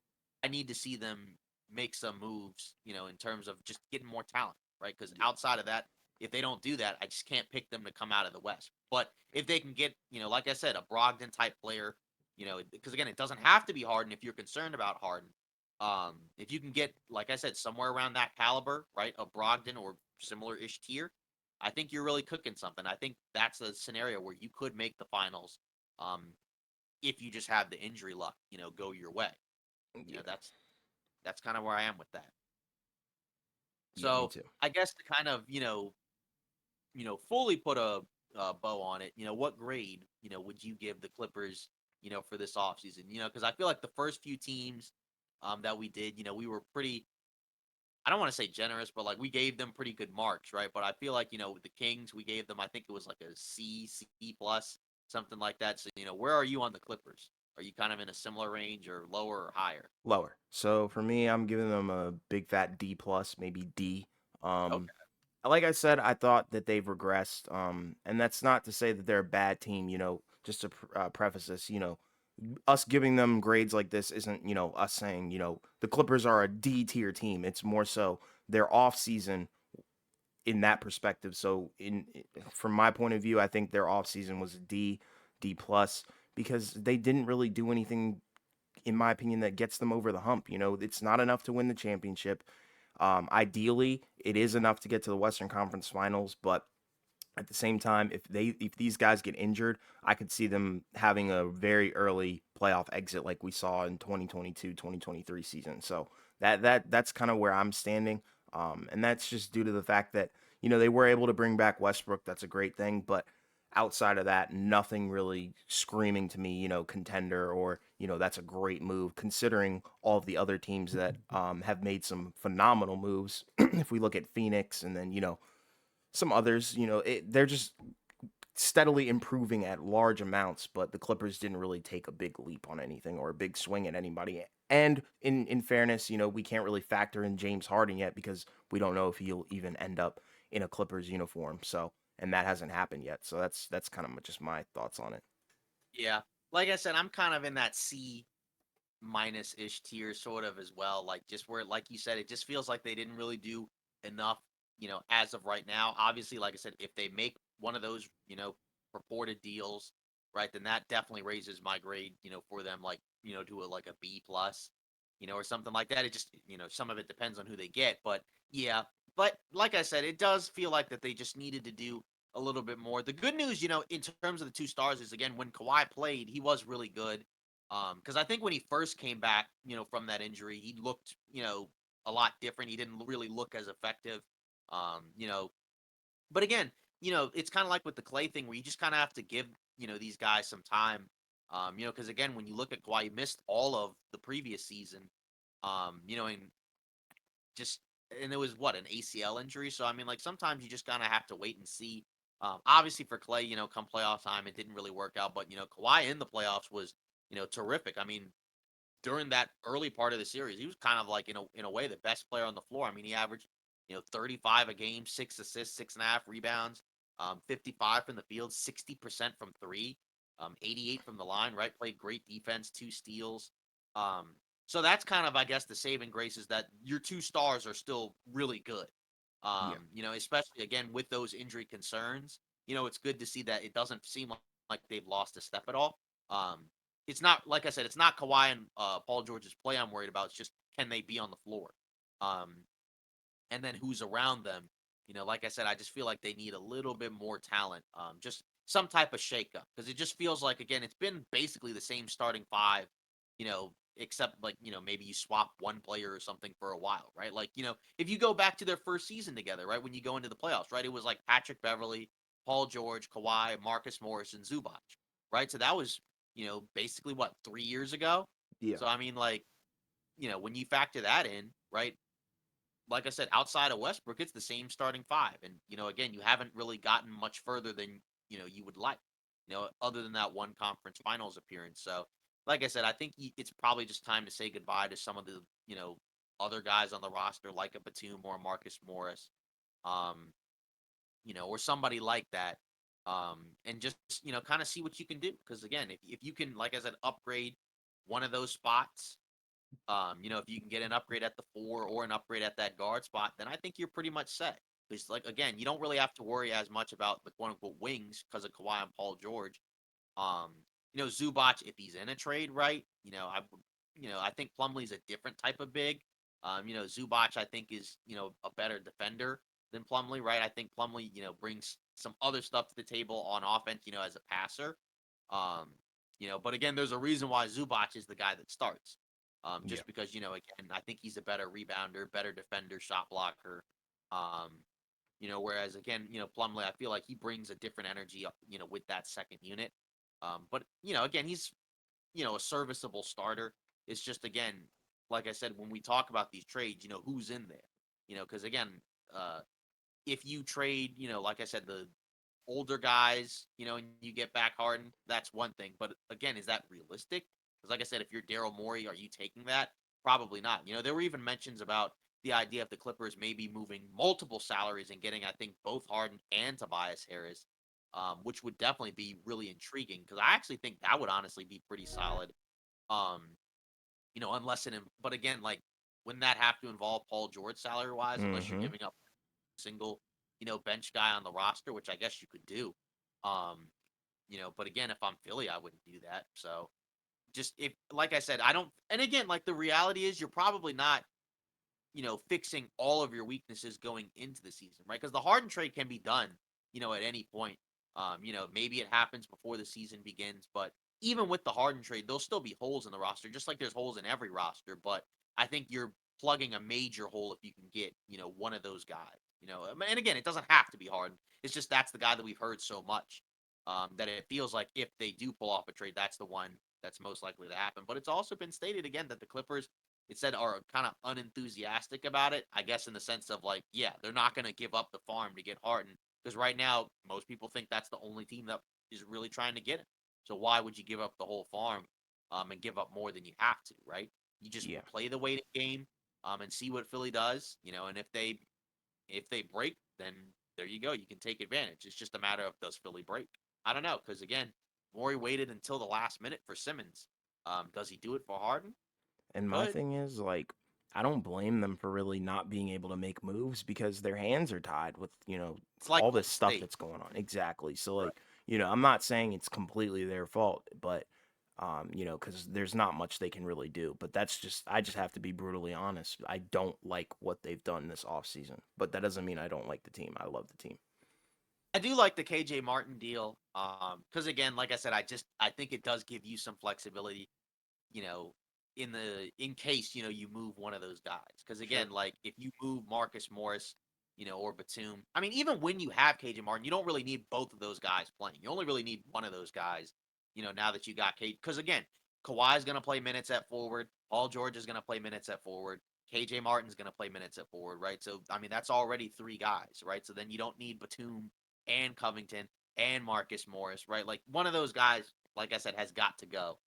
I need to see them make some moves, in terms of just getting more talent, right? Because yeah. outside of that, if they don't do that, I just can't pick them to come out of the West. But if they can get, like I said, a Brogdon type player, because again, it doesn't have to be Harden if you're concerned about Harden. If you can get, like I said, somewhere around that caliber, right, a Brogdon or similar-ish tier, I think you're really cooking something. I think that's a scenario where you could make the finals, um, if you just have the injury luck, go your way. You know, Yeah. that's kind of where I am with that. Yeah, me So too. I guess to kind of fully put bow on it, what grade, would you give the Clippers, for this offseason? Because I feel like the first few teams that we did, we were pretty, I don't want to say generous, but like we gave them pretty good marks, right? But I feel like, with the Kings, we gave them, I think it was like a C, C plus, something like that. So, where are you on the Clippers? Are you kind of in a similar range or lower or higher? Lower. So for me, I'm giving them a big fat D plus, maybe D. Um, Okay. like I said, I thought that they've regressed. And that's not to say that they're a bad team. Just to preface this, us giving them grades like this isn't, us saying, the Clippers are a D tier team. It's more so their off season in that perspective. So from my point of view, I think their off season was a D, D plus because they didn't really do anything in my opinion, that gets them over the hump. It's not enough to win the championship. Ideally, it is enough to get to the Western Conference Finals, but at the same time, if these guys get injured, I could see them having a very early playoff exit like we saw in 2022-2023 season. So that's kind of where I'm standing. And that's just due to the fact that, they were able to bring back Westbrook. That's a great thing, but outside of that, nothing really screaming to me, contender or, that's a great move considering all of the other teams that have made some phenomenal moves. If we look at Phoenix and then, some others, they're just steadily improving at large amounts, but the Clippers didn't really take a big leap on anything or a big swing at anybody. And in fairness, we can't really factor in James Harden yet because we don't know if he'll even end up in a Clippers uniform. So, and that hasn't happened yet. So that's kind of just my thoughts on it. Yeah. Like I said, I'm kind of in that C minus ish tier sort of as well. Like just where, like you said, it just feels like they didn't really do enough, as of right now. Obviously, like I said, if they make one of those, purported deals, right, then that definitely raises my grade, for them, like, to a like a B plus, or something like that. It just, some of it depends on who they get. But yeah, but like I said, it does feel like that they just needed to do a little bit more. The good news, in terms of the two stars is again when Kawhi played, he was really good. Because I think when he first came back, from that injury, he looked, a lot different. He didn't really look as effective. You know, but again, it's kind of like with the Clay thing where you just kind of have to give, these guys some time. Because again, when you look at Kawhi, he missed all of the previous season. And just and it was what, an ACL injury. So I mean, like sometimes you just kind of have to wait and see. Obviously for Clay, come playoff time, it didn't really work out. But Kawhi in the playoffs was, terrific. I mean, during that early part of the series, he was kind of like in a way the best player on the floor. I mean, he averaged 35 a game, 6 assists, 6.5 rebounds, 55 from the field, 60% from three, 88 from the line. Right, played great defense, 2 steals. Um, so that's kind of, I guess, the saving grace is that your two stars are still really good. Yeah. Especially again with those injury concerns. It's good to see that it doesn't seem like they've lost a step at all. Um, it's not, like I said, it's not Kawhi and Paul George's play I'm worried about. It's just can they be on the floor, um, and then who's around them. Like I said, I just feel like they need a little bit more talent, just some type of shakeup because it just feels like again it's been basically the same starting five, except like maybe you swap one player or something for a while, right? Like if you go back to their first season together, right, when you go into the playoffs, right, it was like Patrick Beverly, Paul George, Kawhi, Marcus Morris, and Zubac, right? So that was basically what, 3 years ago. Yeah. So I mean, like, when you factor that in, right? Like I said, outside of Westbrook, it's the same starting five, and again, you haven't really gotten much further than you would like, other than that one conference finals appearance. So, like I said, I think it's probably just time to say goodbye to some of the other guys on the roster, like a Batum or Marcus Morris, um, or somebody like that, and just kind of see what you can do. Because again, if you can, like I said, upgrade one of those spots, if you can get an upgrade at the four or an upgrade at that guard spot, then I think you're pretty much set. Because like again, you don't really have to worry as much about the quote unquote wings because of Kawhi and Paul George. Um, Zubac, if he's in a trade, right? I think Plumlee's a different type of big. Zubac, I think, is a better defender than Plumlee, right? I think Plumlee, brings some other stuff to the table on offense, as a passer. Um, but again, there's a reason why Zubac is the guy that starts. Yeah. Just because, again, I think he's a better rebounder, better defender, shot blocker. Um, Whereas again, Plumlee, I feel like he brings a different energy, with that second unit. But again, he's a serviceable starter. It's just again, like I said, when we talk about these trades, who's in there? Because again, uh, if you trade, like I said, the older guys, and you get back Harden, that's one thing. But again, is that realistic? Because like I said, if you're Daryl Morey, are you taking that? Probably not. There were even mentions about the idea of the Clippers maybe moving multiple salaries and getting, I think, both Harden and Tobias Harris, which would definitely be really intriguing because I actually think that would honestly be pretty solid. Um, unless but again, like, wouldn't that have to involve Paul George salary wise, unless you're Mm-hmm. giving up single, bench guy on the roster, which I guess you could do. Um, but again, if I'm Philly, I wouldn't do that. So just if, like I said, I don't, and again, like the reality is you're probably not, fixing all of your weaknesses going into the season, right? Because the Harden trade can be done, at any point. Maybe it happens before the season begins, but even with the Harden trade, there'll still be holes in the roster, just like there's holes in every roster. But I think you're plugging a major hole if you can get, one of those guys. And again, it doesn't have to be Harden. It's just that's the guy that we've heard so much, that it feels like if they do pull off a trade, that's the one that's most likely to happen. But it's also been stated again that the Clippers, it said, are kind of unenthusiastic about it. I guess in the sense of like, yeah, they're not going to give up the farm to get Harden because right now most people think that's the only team that is really trying to get him. So why would you give up the whole farm, and give up more than you have to, right? You just Yeah. play the waiting game, and see what Philly does, and if they break, then there you go. You can take advantage. It's just a matter of does Philly break? I don't know because again, Morey waited until the last minute for Simmons. Does he do it for Harden? He And my could. thing is, like, I don't blame them for really not being able to make moves because their hands are tied with, It's like all this Golden stuff State. that's going on. Exactly. So, Right. like, I'm not saying it's completely their fault, but, because there's not much they can really do. But I just have to be brutally honest. I don't like what they've done this offseason. But that doesn't mean I don't like the team. I love the team. I do like the KJ Martin deal. Because again, like I said, I think it does give you some flexibility, you know, in case, you move one of those guys. Because Sure. again, like if you move Marcus Morris, or Batum, I mean, even when you have KJ Martin, you don't really need both of those guys playing. You only really need one of those guys, now that you got KJ. Because again, Kawhi is going to play minutes at forward. Paul George is going to play minutes at forward. KJ Martin's going to play minutes at forward, right? So, I mean, that's already three guys, right? So then you don't need Batum and Covington and Marcus Morris, right? Like one of those guys, like I said, has got to go.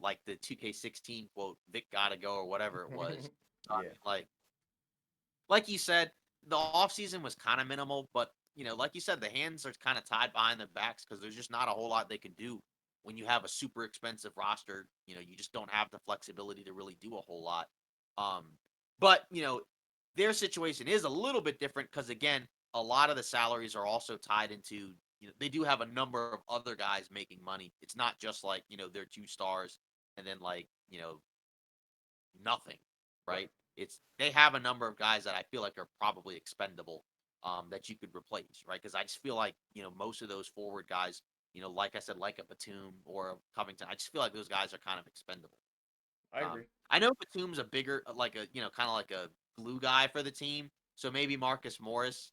Like the 2K16 quote, Vic gotta go or whatever it was. Yeah. Like you said, the offseason was kind of minimal, but like you said, the hands are kind of tied behind their backs because there's just not a whole lot they can do when you have a super expensive roster. You just don't have the flexibility to really do a whole lot. Um, but their situation is a little bit different because again, a lot of the salaries are also tied into, they do have a number of other guys making money. It's not just like, they're two stars and then like, nothing, Right. right? It's they have a number of guys that I feel like are probably expendable, that you could replace, right? Because I just feel like, most of those forward guys, like I said, like a Batum or a Covington, I just feel like those guys are kind of expendable. I agree. I know Batum's a bigger, like a, kind of like a glue guy for the team. So maybe Marcus Morris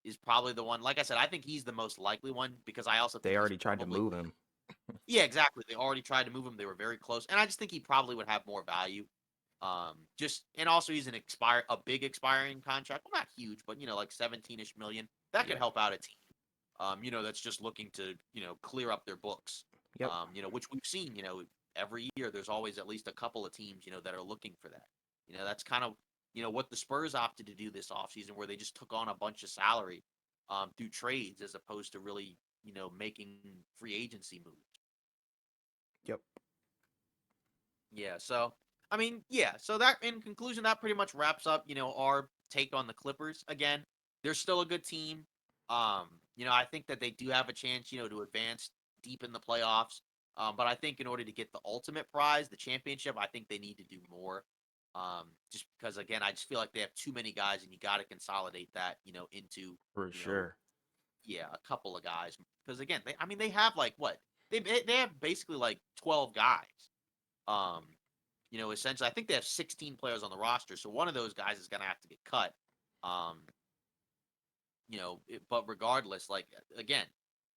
is probably the one. Like I said, I think he's the most likely one because I also They think he's already tried to probably, move him. yeah, exactly. They already tried to move him. They were very close. And I just think he probably would have more value. Just and also he's a big expiring contract. Well, not huge, but like 17-ish million. That could Yeah. help out a team. That's just looking to, clear up their books. Yep. Which we've seen, every year there's always at least a couple of teams, that are looking for that. That's kind of, what the Spurs opted to do this offseason where they just took on a bunch of salary, through trades as opposed to really, making free agency moves. Yep. Yeah, so I mean, yeah, so that in conclusion, that pretty much wraps up, our take on the Clippers. Again, they're still a good team. I think that they do have a chance, to advance deep in the playoffs. But I think in order to get the ultimate prize, the championship, I think they need to do more. Just because again, I just feel like they have too many guys and you got to consolidate that, into, For you know, sure. yeah, a couple of guys. Because again, I mean, they have like what? They have basically like 12 guys. Um, essentially, I think they have 16 players on the roster, so one of those guys is going to have to get cut. Um, but regardless, like again,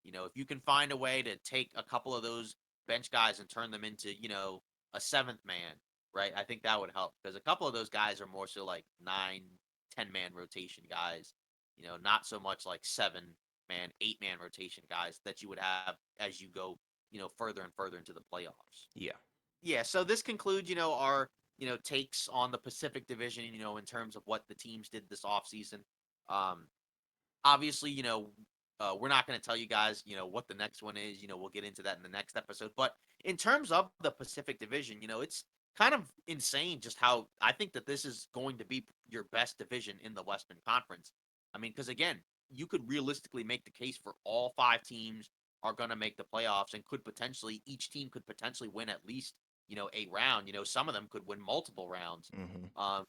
if you can find a way to take a couple of those bench guys and turn them into, a seventh man, right? I think that would help because a couple of those guys are more so like 9, 10 man rotation guys, not so much like 7 man, 8 man rotation guys that you would have as you go, further and further into the playoffs. Yeah. Yeah, so this concludes, our, takes on the Pacific Division, in terms of what the teams did this offseason. Um, Obviously, we're not going to tell you guys, what the next one is. We'll get into that in the next episode. But in terms of the Pacific Division, it's kind of insane just how I think that this is going to be your best division in the Western Conference. I mean, because again, you could realistically make the case for all 5 teams are going to make the playoffs and could potentially, each team could potentially win at least, a round. Some of them could win multiple rounds. Hmm. Um,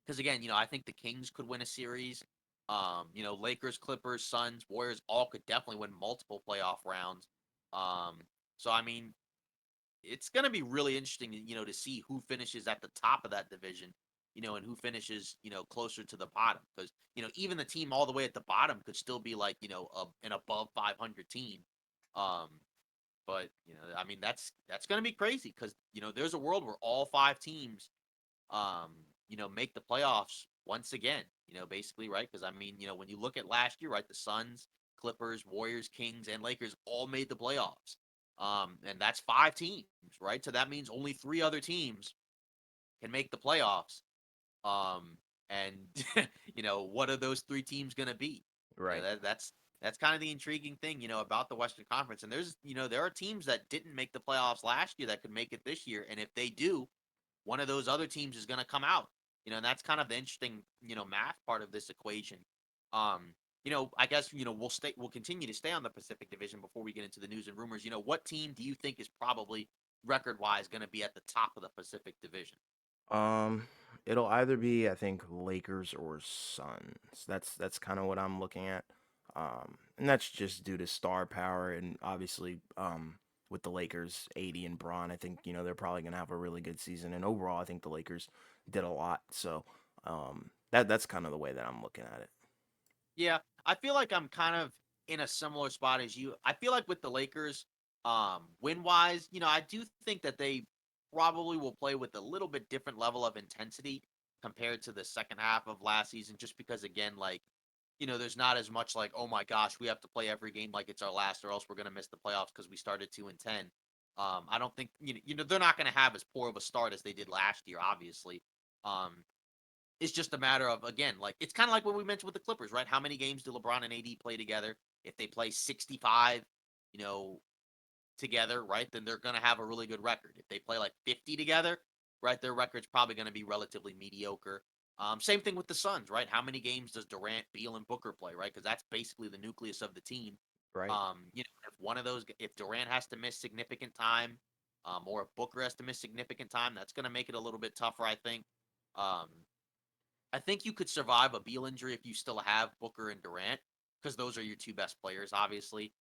because again, I think the Kings could win a series. Lakers, Clippers, Suns, Warriors all could definitely win multiple playoff rounds. Um, so I mean, it's going to be really interesting, to see who finishes at the top of that division, and who finishes, closer to the bottom. Because even the team all the way at the bottom could still be like, an above 500 team. Um, but I mean, that's going to be crazy because there's a world where all 5 teams um, make the playoffs once again, basically, right? Because I mean, when you look at last year, right, the Suns, Clippers, Warriors, Kings, and Lakers all made the playoffs. And that's 5 teams, right? So that means only 3 other teams can make the playoffs. Um, and what are those 3 teams gonna be? Right. That's kind of the intriguing thing, about the Western Conference. And there are teams that didn't make the playoffs last year that could make it this year. And if they do, one of those other teams is going to come out. And that's kind of the interesting, math part of this equation. I guess, we'll continue to stay on the Pacific Division before we get into the news and rumors. What team do you think is probably record wise going to be at the top of the Pacific Division? Um, it'll either be, I think, Lakers or Suns. That's kind of what I'm looking at. And that's just due to star power and obviously with the Lakers, 80 and Braun, I think, they're probably going to have a really good season and overall I think the Lakers did a lot. So, that's kind of the way that I'm looking at it. Yeah, I feel like I'm kind of in a similar spot as you. I feel like with the Lakers, win wise, I do think that they probably will play with a little bit different level of intensity compared to the second half of last season, just because again, like, there's not as much like, oh my gosh, we have to play every game like it's our last, or else we're gonna miss the playoffs because we started 2-10. I don't think they're not gonna have as poor of a start as they did last year, obviously. Um, it's just a matter of again, like it's kind of like what we mentioned with the Clippers, right? How many games do LeBron and AD play together? If they play 65, you know, together, right, then they're going to have a really good record. If they play like 50 together, right, their record's probably going to be relatively mediocre. Same thing with the Suns, right? How many games does Durant, Beal, and Booker play, right? Because that's basically the nucleus of the team. Right. If one of those, if Durant has to miss significant time, or if Booker has to miss significant time, that's going to make it a little bit tougher, I think. Um, I think you could survive a Beal injury if you still have Booker and Durant, because those are your 2 best players, obviously.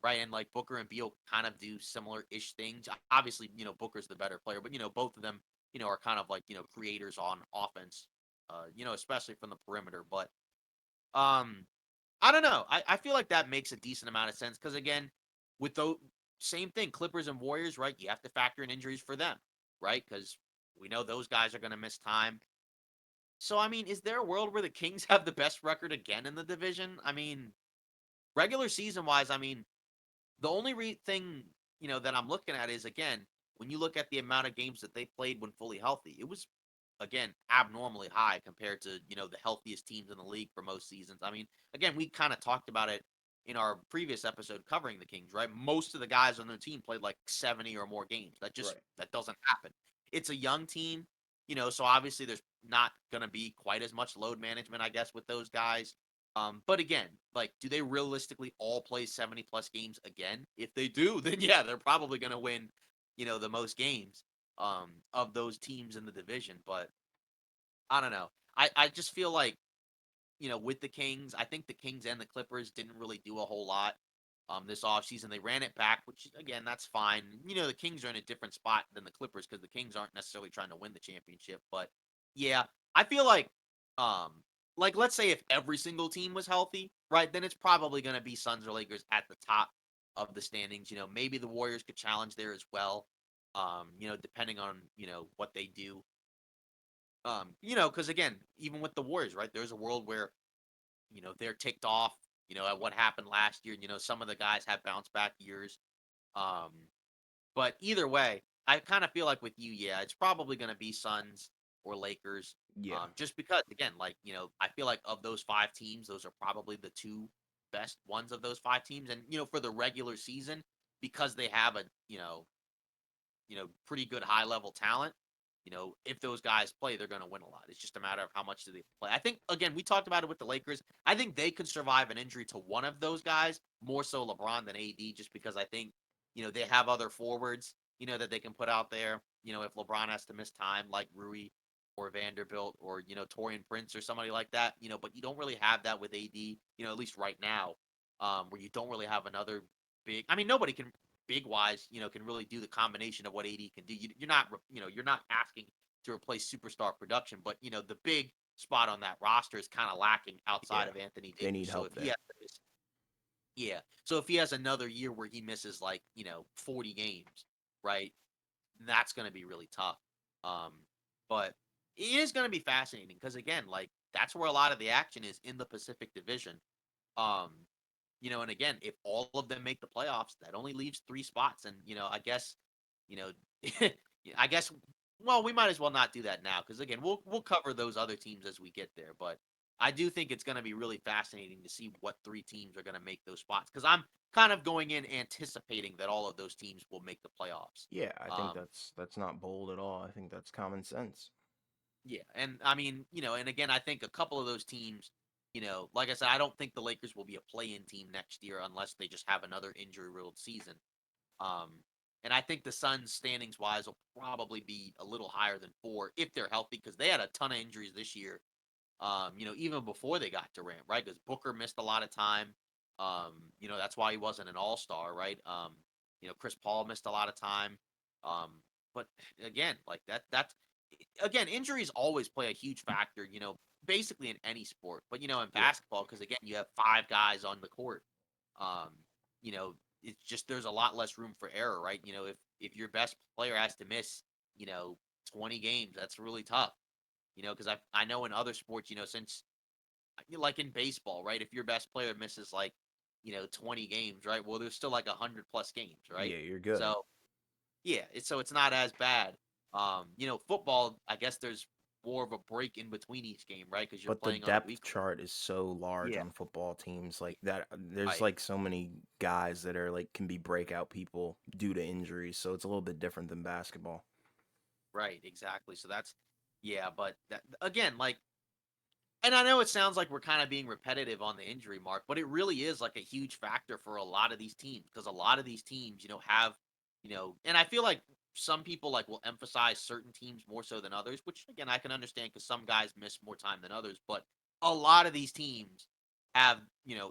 Right, and like Booker and Beal kind of do similar-ish things. Obviously, Booker's the better player, but both of them, are kind of like creators on offense. Especially from the perimeter. But um, I don't know. I feel like that makes a decent amount of sense because again, with the same thing, Clippers and Warriors, right? You have to factor in injuries for them, right? Because we know those guys are going to miss time. So, I mean, is there a world where the Kings have the best record again in the division? I mean, regular season wise, I mean, the only thing, that I'm looking at is again, when you look at the amount of games that they played when fully healthy, it was again abnormally high compared to, the healthiest teams in the league for most seasons. I mean, again, we kind of talked about it in our previous episode covering the Kings, right? Most of the guys on their team played like 70 or more games. Right. That doesn't happen. It's a young team, so obviously there's not going to be quite as much load management, I guess, with those guys. But again, like, do they realistically all play 70 plus games again? If they do, then yeah, they're probably going to win, the most games of those teams in the division. But I don't know. I just feel like, with the Kings, I think the Kings and the Clippers didn't really do a whole lot this offseason. They ran it back, which again, that's fine. The Kings are in a different spot than the Clippers because the Kings aren't necessarily trying to win the championship. But yeah, I feel like um like, let's say if every single team was healthy, right, then it's probably gonna be Suns or Lakers at the top of the standings. Maybe the Warriors could challenge there as well. Depending on, what they do. Because again, even with the Warriors, right, there's a world where, they're ticked off, at what happened last year. Some of the guys have bounce back years. Um, but either way, I kind of feel like with you, yeah, it's probably going to be Suns or Lakers. Yeah. Just because, again, like, I feel like of those five teams, those are probably the two best ones of those five teams. And, for the regular season, because they have a, pretty good high level talent. If those guys play, they're going to win a lot. It's just a matter of how much do they play. I think again, we talked about it with the Lakers. I think they could survive an injury to one of those guys, more so LeBron than AD, just because I think they have other forwards that they can put out there. If LeBron has to miss time, like Rui or Vanderbilt or Torian Prince or somebody like that. But you don't really have that with AD. At least right now, where you don't really have another big. I mean, nobody can big wise, can really do the combination of what AD can do. You're not asking to replace superstar production, but the big spot on that roster is kind of lacking outside Yeah. of Anthony They Davis. need So help if he there. has to miss, yeah, so if he has another year where he misses like 40 games, right, that's going to be really tough. Um, but it is going to be fascinating because again, like that's where a lot of the action is in the Pacific Division. Um, and again, if all of them make the playoffs, that only leaves three spots. And, I guess, you know, I guess, well, we might as well not do that now because again, we'll cover those other teams as we get there. But I do think it's going to be really fascinating to see what three teams are going to make those spots because I'm kind of going in anticipating that all of those teams will make the playoffs. Yeah, I think Um, that's not bold at all. I think that's common sense. Yeah, and I mean, and again, I think a couple of those teams, like I said, I don't think the Lakers will be a play-in team next year unless they just have another injury-riddled season. Um, and I think the Suns, standings wise, will probably be a little higher than 4 if they're healthy because they had a ton of injuries this year. Even before they got Durant, right? Because Booker missed a lot of time. That's why he wasn't an All-Star, right? Chris Paul missed a lot of time. Um, but again, like that's again, injuries always play a huge factor, basically in any sport. But in Yeah. basketball, because again, you have five guys on the court. Um, it's just there's a lot less room for error, right? If your best player has to miss, you know, 20 games, that's really tough. Because I know in other sports, since like in baseball, right? If your best player misses like 20 games, right? Well, there's still like 100 plus games, right? Yeah, you're good. So yeah, it's not as bad. Football, I guess there's more of a break in between each game, right? Because you're But the playing on a depth week. chart is so large Yeah, on football teams like that. There's right, like so many guys that are like can be breakout people due to injuries, so it's a little bit different than basketball. right, exactly. So that's yeah, but that again, like, and I know it sounds like we're kind of being repetitive on the injury mark, but it really is like a huge factor for a lot of these teams because a lot of these teams, have, and I feel like some people like will emphasize certain teams more so than others, which again I can understand because some guys miss more time than others, but a lot of these teams have,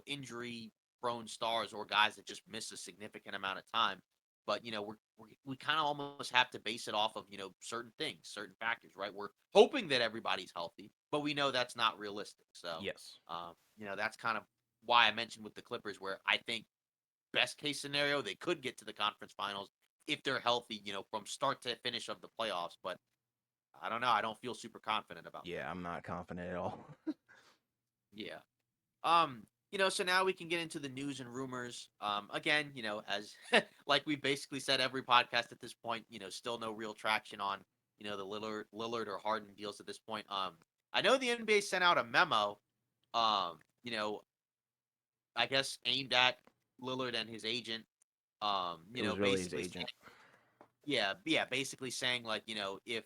injury prone stars or guys that just miss a significant amount of time. But we kind of almost have to base it off of certain things, certain factors, right? We're hoping that everybody's healthy, but we know that's not realistic. So, Yes. that's kind of why I mentioned with the Clippers, where I think best case scenario they could get to the conference finals if they're healthy, from start to finish of the playoffs. But I don't know. I don't feel super confident about that. Yeah, I'm not confident at all. Yeah. So now we can get into the news and rumors. Again, as like we basically said every podcast at this point, still no real traction on, the Lillard or Harden deals at this point. I know the NBA sent out a memo, um, you know, I guess aimed at Lillard and his agent. It was really his Basically agent. yeah, yeah, basically saying like, if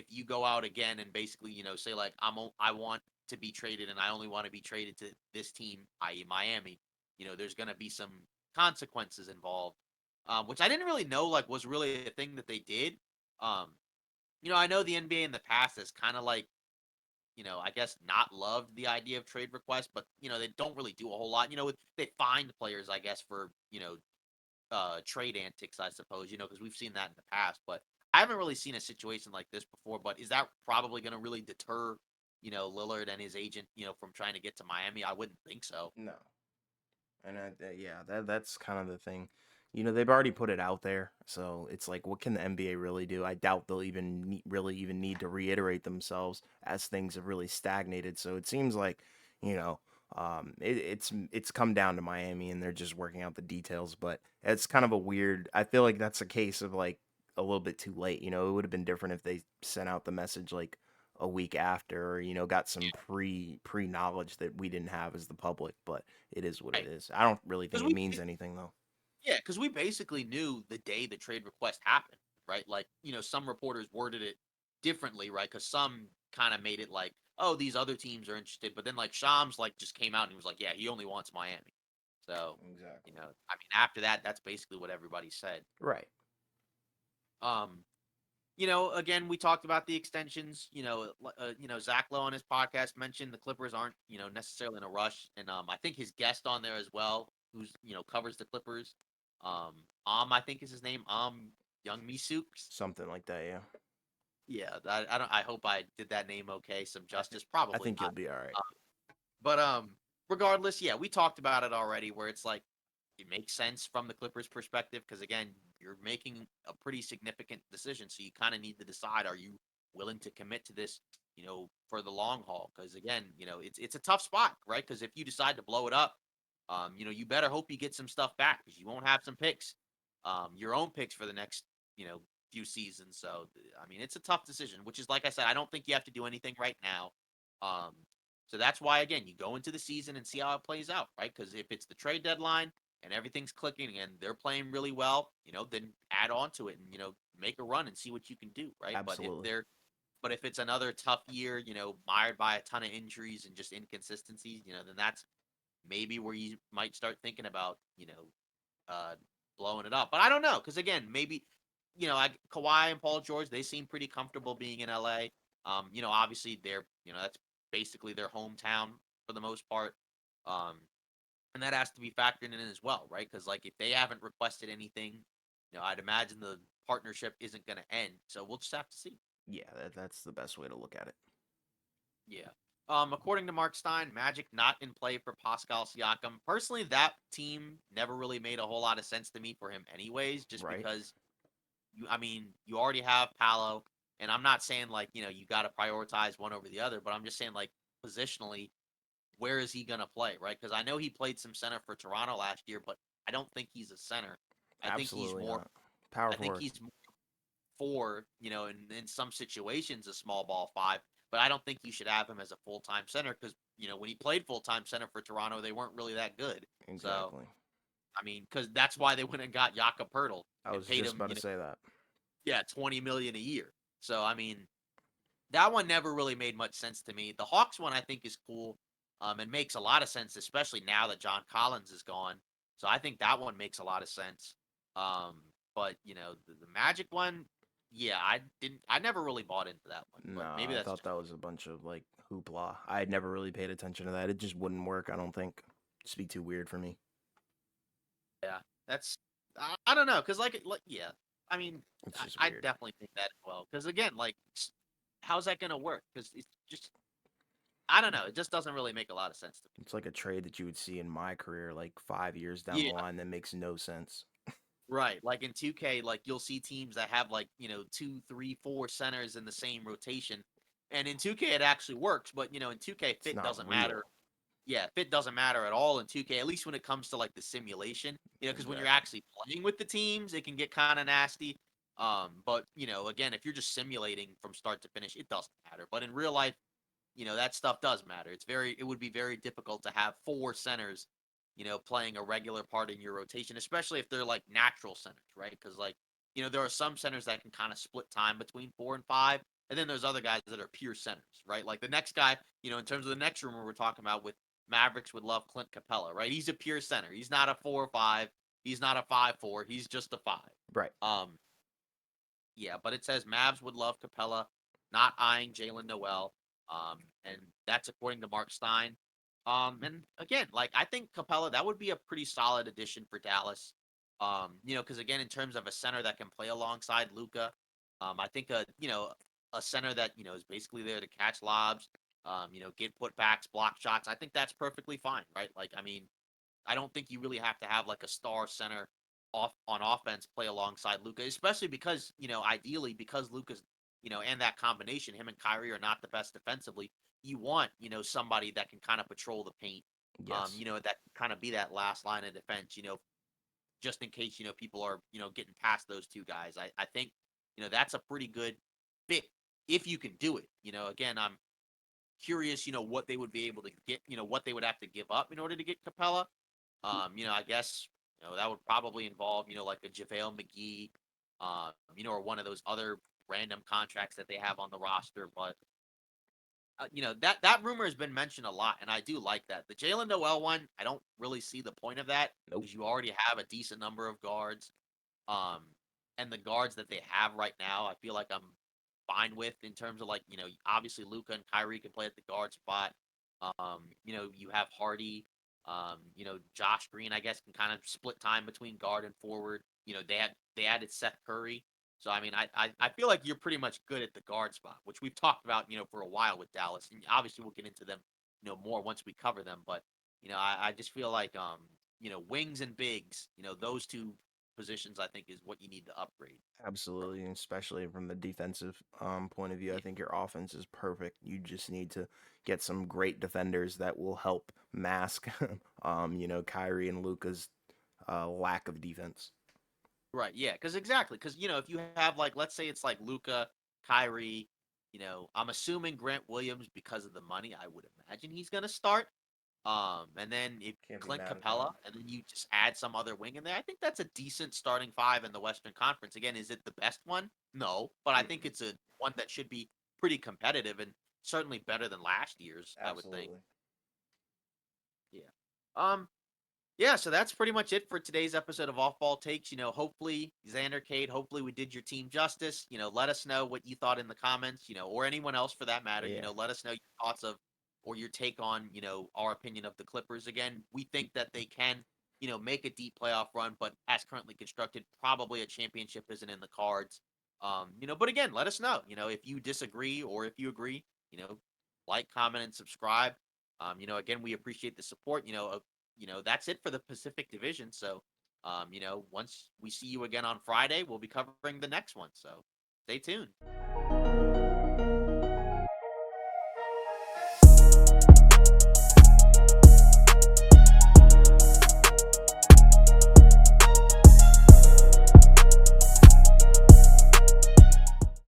you go out again and basically, say like I want to be traded and I only want to be traded to this team, i.e. Miami, there's going to be some consequences involved. Which I didn't really know like was really a thing that they did. Um, I know the NBA in the past has kind of like, I guess not loved the idea of trade requests, but they don't really do a whole lot. They find players, I guess, for trade antics, I suppose, because we've seen that in the past. But I haven't really seen a situation like this before. But is that probably going to really deter? Lillard and his agent, from trying to get to Miami. I wouldn't think so. No. And yeah, that's kind of the thing. They've already put it out there, so it's like, what can the NBA really do? I doubt they'll really even need to reiterate themselves as things have really stagnated. So it seems like, you know, it's come down to Miami, and they're just working out the details. But it's kind of a weird. I feel like that's a case of like a little bit too late. It would have been different if they sent out the message like a week after, or got some pre knowledge that we didn't have as the public. But it is what it Right. is. I don't really think Because it means anything though. we basically knew the day the trade request happened, right? Like, some reporters worded it differently, right? Because some kind of made it like, oh, these other teams are interested, but then like Shams like just came out and he was like, yeah, he only wants Miami. So, Exactly. I mean, after that, that's basically what everybody said. Right. Um, again, we talked about the extensions. Zach Lowe on his podcast mentioned the Clippers aren't, necessarily in a rush, and I think his guest on there as well, who's covers the Clippers, I think is his name, Young Misooks. Something like that. Yeah. Yeah, I don't. I hope I did that name okay, some I think justice. I Probably think you'll not. be all right. But regardless, yeah, we talked about it already. Where it's like it makes sense from the Clippers' perspective because again, you're making a pretty significant decision, so you kind of need to decide: are you willing to commit to this, for the long haul? Because again, it's a tough spot, right? Because if you decide to blow it up, you better hope you get some stuff back because you won't have some picks, your own picks for the next, few seasons. So I mean, it's a tough decision. Which is like I said, I don't think you have to do anything right now. Um, so that's why, again, you go into the season and see how it plays out, right? Because if it's the trade deadline and everything's clicking and they're playing really well, then add on to it and make a run and see what you can do, right? Absolutely. But if it's another tough year, mired by a ton of injuries and just inconsistencies, then that's maybe where you might start thinking about, uh, blowing it up. But I don't know because again, maybe Kawhi and Paul George, they seem pretty comfortable being in LA. Obviously they're that's basically their hometown for the most part. Um, and that has to be factored in as well, right? Because like if they haven't requested anything, I'd imagine the partnership isn't going to end. So we'll just have to see. Yeah, that's the best way to look at it. Yeah. According to Mark Stein, Magic not in play for Pascal Siakam. Personally, that team never really made a whole lot of sense to me for him, anyways, just Right. because I mean, you already have Palo, and I'm not saying like you got to prioritize one over the other, but I'm just saying like positionally, where is he gonna play, right? Because I know he played some center for Toronto last year, but I don't think he's a center. I think he's Absolutely more. not. Power I think forward. he's more for in some situations a small ball five, but I don't think you should have him as a full time center because when he played full time center for Toronto, they weren't really that good. So Exactly. I mean, because that's why they went and got Jakob Pertl I and was paid just him, about to say that. yeah, 20 million a year. So I mean, that one never really made much sense to me. The Hawks one I think is cool, and makes a lot of sense, especially now that John Collins is gone. So I think that one makes a lot of sense. Um, but the Magic one, yeah, I never really bought into that one, but maybe Nah, I that's thought just that was a bunch of like hoopla. I had never really paid attention to that. It just wouldn't work, I don't think. Just be too weird for me. yeah, that's I don't know, cause like yeah, I mean, It's just I weird. definitely think that as well, cause again, like, how's that gonna work? Cause it's just I don't know, it just doesn't really make a lot of sense to me. It's like a trade that you would see in my career like 5 years down the Yeah. line that makes no sense. Right. Like in 2K, like you'll see teams that have like, two, three, four centers in the same rotation. And in 2K it actually works, but in 2K It's fit not doesn't matter. real. Yeah, fit doesn't matter at all in 2K, at least when it comes to like the simulation. Because when you're Exactly. actually playing with the teams, it can get kind of nasty. But again, if you're just simulating from start to finish, it doesn't matter. But in real life, that stuff does matter. It would be very difficult to have four centers, playing a regular part in your rotation, especially if they're like natural centers, right? Because like, there are some centers that can kind of split time between four and five, and then there's other guys that are pure centers, right? Like the next guy, in terms of the next rumor we're talking about with Mavericks would love Clint Capella, right? He's a pure center. He's not a 4 or 5. He's not a 5-4. He's just a 5. Right. Um, yeah, but it says Mavs would love Capella, not eyeing Jalen Noel. And that's according to Mark Stein. And again, like I think Capella, that would be a pretty solid addition for Dallas. Because again, in terms of a center that can play alongside Luca, I think a center that is basically there to catch lobs, get putbacks, block shots. I think that's perfectly fine, right? Like, I mean, I don't think you really have to have like a star center off on offense play alongside Luca, especially because, ideally because Luca's, and that combination, him and Kyrie are not the best defensively. You want, somebody that can kind of patrol the paint, Yes. that kind of be that last line of defense, just in case, people are, getting past those two guys. I think, that's a pretty good fit if you can do it. Again, I'm curious, what they would be able to get, what they would have to give up in order to get Capella. I guess, that would probably involve, like a JaVale McGee, or one of those other random contracts that they have on the roster. But that rumor has been mentioned a lot, and I do like that. The Jalen Noel one, I don't really see the point of that Nope. because you already have a decent number of guards. Um, and the guards that they have right now, I feel like I'm fine with in terms of like, obviously Luca and Kyrie can play at the guard spot. You have Hardy, Josh Green, I guess, can kind of split time between guard and forward. They added Seth Curry. So I mean, I feel like you're pretty much good at the guard spot, which we've talked about, for a while with Dallas. And obviously we'll get into them, more once we cover them. But I just feel like wings and bigs, those two positions I think is what you need to upgrade. Absolutely, and especially from the defensive point of view, I Yeah. think your offense is perfect. You just need to get some great defenders that will help mask, Kyrie and Luca's lack of defense. Right. Yeah. Because exactly. Because if you have like, let's say it's like Luca, Kyrie, I'm assuming Grant Williams because of the money. I would imagine he's gonna start. And then if Can't be Clint mad at that. Capella, and then you just add some other wing in there, I think that's a decent starting five in the Western Conference. Again, is it the best one? No, but I think Mm-mm. it's a one that should be pretty competitive and certainly better than last year's. I would think. Absolutely. Yeah. Um. Yeah, so that's pretty much it for today's episode of Off Ball Takes. Hopefully, Xander, Cade, hopefully we did your team justice. Let us know what you thought in the comments, or anyone else for that matter. Yeah. Let us know your thoughts of or your take on, our opinion of the Clippers. Again, we think that they can, make a deep playoff run, but as currently constructed, probably a championship isn't in the cards. But again, let us know, if you disagree or if you agree, like, comment, and subscribe. Again, we appreciate the support. That's it for the Pacific Division. So, once we see you again on Friday, we'll be covering the next one. So stay tuned.